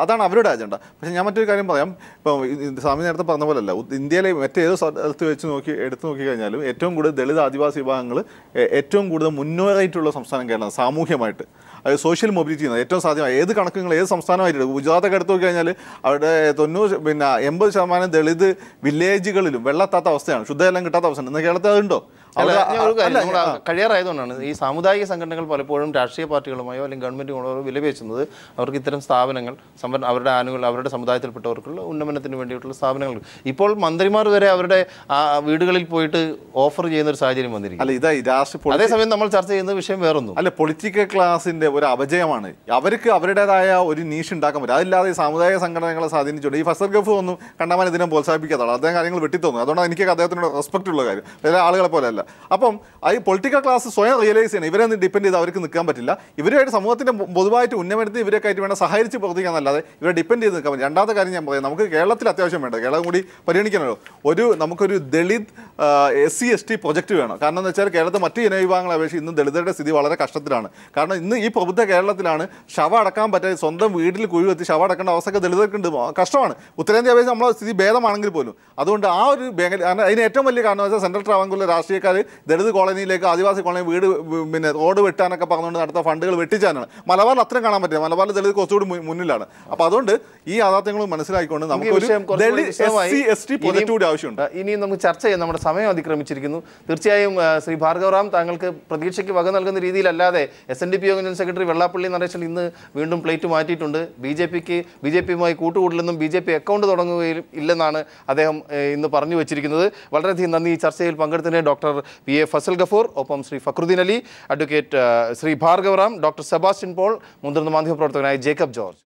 അതാണ് അവരുടെ അജണ്ട. പക്ഷേ ഞാൻ മറ്റൊരു കാര്യം പറയാം. ഇപ്പോൾ സ്വാമി നേരത്തെ പറഞ്ഞ പോലെയല്ല, ഇന്ത്യയിലെ മറ്റേത് സ്ഥലത്ത് എടുത്തു നോക്കി കഴിഞ്ഞാലും ഏറ്റവും കൂടുതൽ ദളിത് ആദിവാസി വിഭാഗങ്ങൾ ഏറ്റവും കൂടുതൽ മുന്നോറായിട്ടുള്ള സംസ്ഥാനം കേരളം. സാമൂഹ്യമായിട്ട് അത് സോഷ്യൽ മൊബിലിറ്റി ചെയ്യുന്നത് ഏറ്റവും സാധ്യമായി ഏത് കണക്കുകൾ ഏത് സംസ്ഥാനമായിട്ട് ഗുജറാത്തൊക്കെ എടുത്തു നോക്കി കഴിഞ്ഞാൽ അവിടെ 80% ദളിത് വില്ലേജുകളിലും വെള്ളത്താത്ത അവസ്ഥയാണ്, ശുദ്ധജലം കിട്ടാത്ത അവസ്ഥയാണ്. ഇന്ന് കേരളത്തിൽ അതുണ്ടോ? കഴിയാറായതുകൊണ്ടാണ് ഈ സാമുദായിക സംഘടനകൾ പലപ്പോഴും രാഷ്ട്രീയ പാർട്ടികളുമായോ അല്ലെങ്കിൽ ഗവൺമെന്റുകളോ വിലപേശുന്നത്. അവർക്ക് ഇത്തരം സ്ഥാപനങ്ങൾ അവരുടെ അവരുടെ സമുദായത്തിൽപ്പെട്ടവർക്കുള്ള ഉന്നമനത്തിന് വേണ്ടിയിട്ടുള്ള സ്ഥാപനങ്ങൾ ഇപ്പോൾ മന്ത്രിമാർ വരെ അവരുടെ വീടുകളിൽ പോയിട്ട് ഓഫർ ചെയ്യുന്ന ഒരു സാഹചര്യം വന്നിരിക്കും. അതേസമയം നമ്മൾ ചർച്ച ചെയ്യുന്ന വിഷയം വേറൊന്നും അല്ല, പൊളിറ്റിക്കൽ ക്ലാസിന്റെ ഒരു അപജയമാണ്. അവർക്ക് അവരുടേതായ ഒരു നീഷ് ഉണ്ടാക്കാൻ പറ്റും. അതില്ലാതെ ഈ സാമുദായിക സംഘടനകളെ സ്വാധീനിച്ചുകൊണ്ട് ഈ ഫസൽ ഗഫ് ഒന്നും കണ്ടാൽ ഇതിനെ പ്രോത്സാഹിപ്പിക്കാത്തതാണ്. അദ്ദേഹം കാര്യങ്ങൾ വെട്ടിത്തോന്നുന്നു. അതുകൊണ്ടാണ് എനിക്ക് അദ്ദേഹത്തിനോട് റെസ്പെക്റ്റ് ഉള്ള കാര്യം. ചില ആളുകളെ പോലെ അല്ല. അപ്പം ഈ പൊളിറ്റിക്കൽ ക്ലാസ് സ്വയം റിയലൈസ് ചെയ്യണം. ഇവരെ ഡിപ്പെൻഡ് ചെയ്ത് അവർക്ക് നിൽക്കാൻ പറ്റില്ല. ഇവരുമായിട്ട് സമൂഹത്തിന്റെ പൊതുവായിട്ട് ഉന്നമനത്തിന് ഇവരൊക്കെ ആയിട്ട് വേണം സഹകരിച്ച് പ്രവർത്തിക്കാന്നല്ലാതെ ഇവരെ ഡിപ്പെൻഡ് ചെയ്ത് നിൽക്കാൻ പറ്റില്ല. രണ്ടാമത്തെ കാര്യം ഞാൻ പറയാം, നമുക്ക് കേരളത്തിൽ അത്യാവശ്യം വേണ്ട, കേരളം കൂടി പരിഗണിക്കണമല്ലോ, നമുക്കൊരു ദളിത് SC/ST പ്രൊജക്റ്റ് വേണം. കാരണം എന്ന് വെച്ചാൽ കേരളത്തിൽ മറ്റ് ജനവിഭാഗങ്ങളെ അപേക്ഷിച്ച് ഇന്ന് ദളിതരുടെ സ്ഥിതി വളരെ കഷ്ടത്തിലാണ്. കാരണം ഇന്ന് ഈ പ്രബുദ്ധ കേരളത്തിലാണ് ശവം അടക്കാൻ പറ്റാതെ സ്വന്തം വീട്ടിൽ കുഴി വെത്തി ശവം അടക്കേണ്ട അവസ്ഥയൊക്കെ ദളിതർക്കുണ്ട്. കഷ്ടമാണ്. ഉത്തരേന്ത്യ അപേക്ഷിച്ച് നമ്മളെ സ്ഥിതി ഭേദമാണെങ്കിൽ പോലും. അതുകൊണ്ട് ആ ഒരു മേഖല, അതിന് ഏറ്റവും വലിയ കാരണം വെച്ചാൽ സെൻട്രൽ ട്രാവൻകൂറിലെ രാഷ്ട്രീയക്കാർ ദളിത് കോളനിയിലേക്ക് ആദിവാസി കോളനി വീട് റോഡ് വെട്ടാനൊക്കെ പറഞ്ഞുകൊണ്ട് നടത്ത ഫണ്ടുകൾ വെട്ടിച്ചാനാണ്. മലബാറിൽ അത്രയും കാണാൻ പറ്റില്ല. മലബാറിൽ ദളിത് കുറച്ചുകൂടി മുന്നിലാണ്. അപ്പോൾ അതുകൊണ്ട് ഈ യാഥാർത്ഥ്യങ്ങളും മനസ്സിലാക്കിക്കൊണ്ട് നമുക്ക് SC/ST പ്രൊജക്റ്റ് കൂടി ആവശ്യമുണ്ട്. ഇനിയും നമുക്ക് ചർച്ച ചെയ്യാൻ നമ്മുടെ സമയം അതിക്രമിച്ചിരിക്കുന്നു. തീർച്ചയായും ശ്രീ ഭാർഗവറാം, താങ്കൾക്ക് പ്രതീക്ഷയ്ക്ക് വക നൽകുന്ന രീതിയിലല്ലാതെ SNDP general secretary Vellappally Natesan ഇന്ന് വീണ്ടും പ്ലേറ്റ് മാറ്റിയിട്ടുണ്ട്. BJPയുമായി കൂട്ടുകൂടില്ലെന്നും BJP അക്കൗണ്ട് തുടങ്ങുകയും ഇല്ലെന്നാണ് അദ്ദേഹം ഇന്ന് പറഞ്ഞു വെച്ചിരിക്കുന്നത്. വളരെയധികം നന്ദി. ഈ ചർച്ചയിൽ പങ്കെടുത്തതിന് ഡോക്ടർ PA ഫസൽ ഗഫൂർ, ഒപ്പം ശ്രീ ഫക്രുദ്ദീൻ അലി, അഡ്വക്കേറ്റ് ശ്രീ ഭാർഗവറാം, ഡോക്ടർ സെബാസ്റ്റ്യൻ പോൾ, മുതിർന്ന മാധ്യമപ്രവർത്തകനായ ജേക്കബ് ജോർജ്.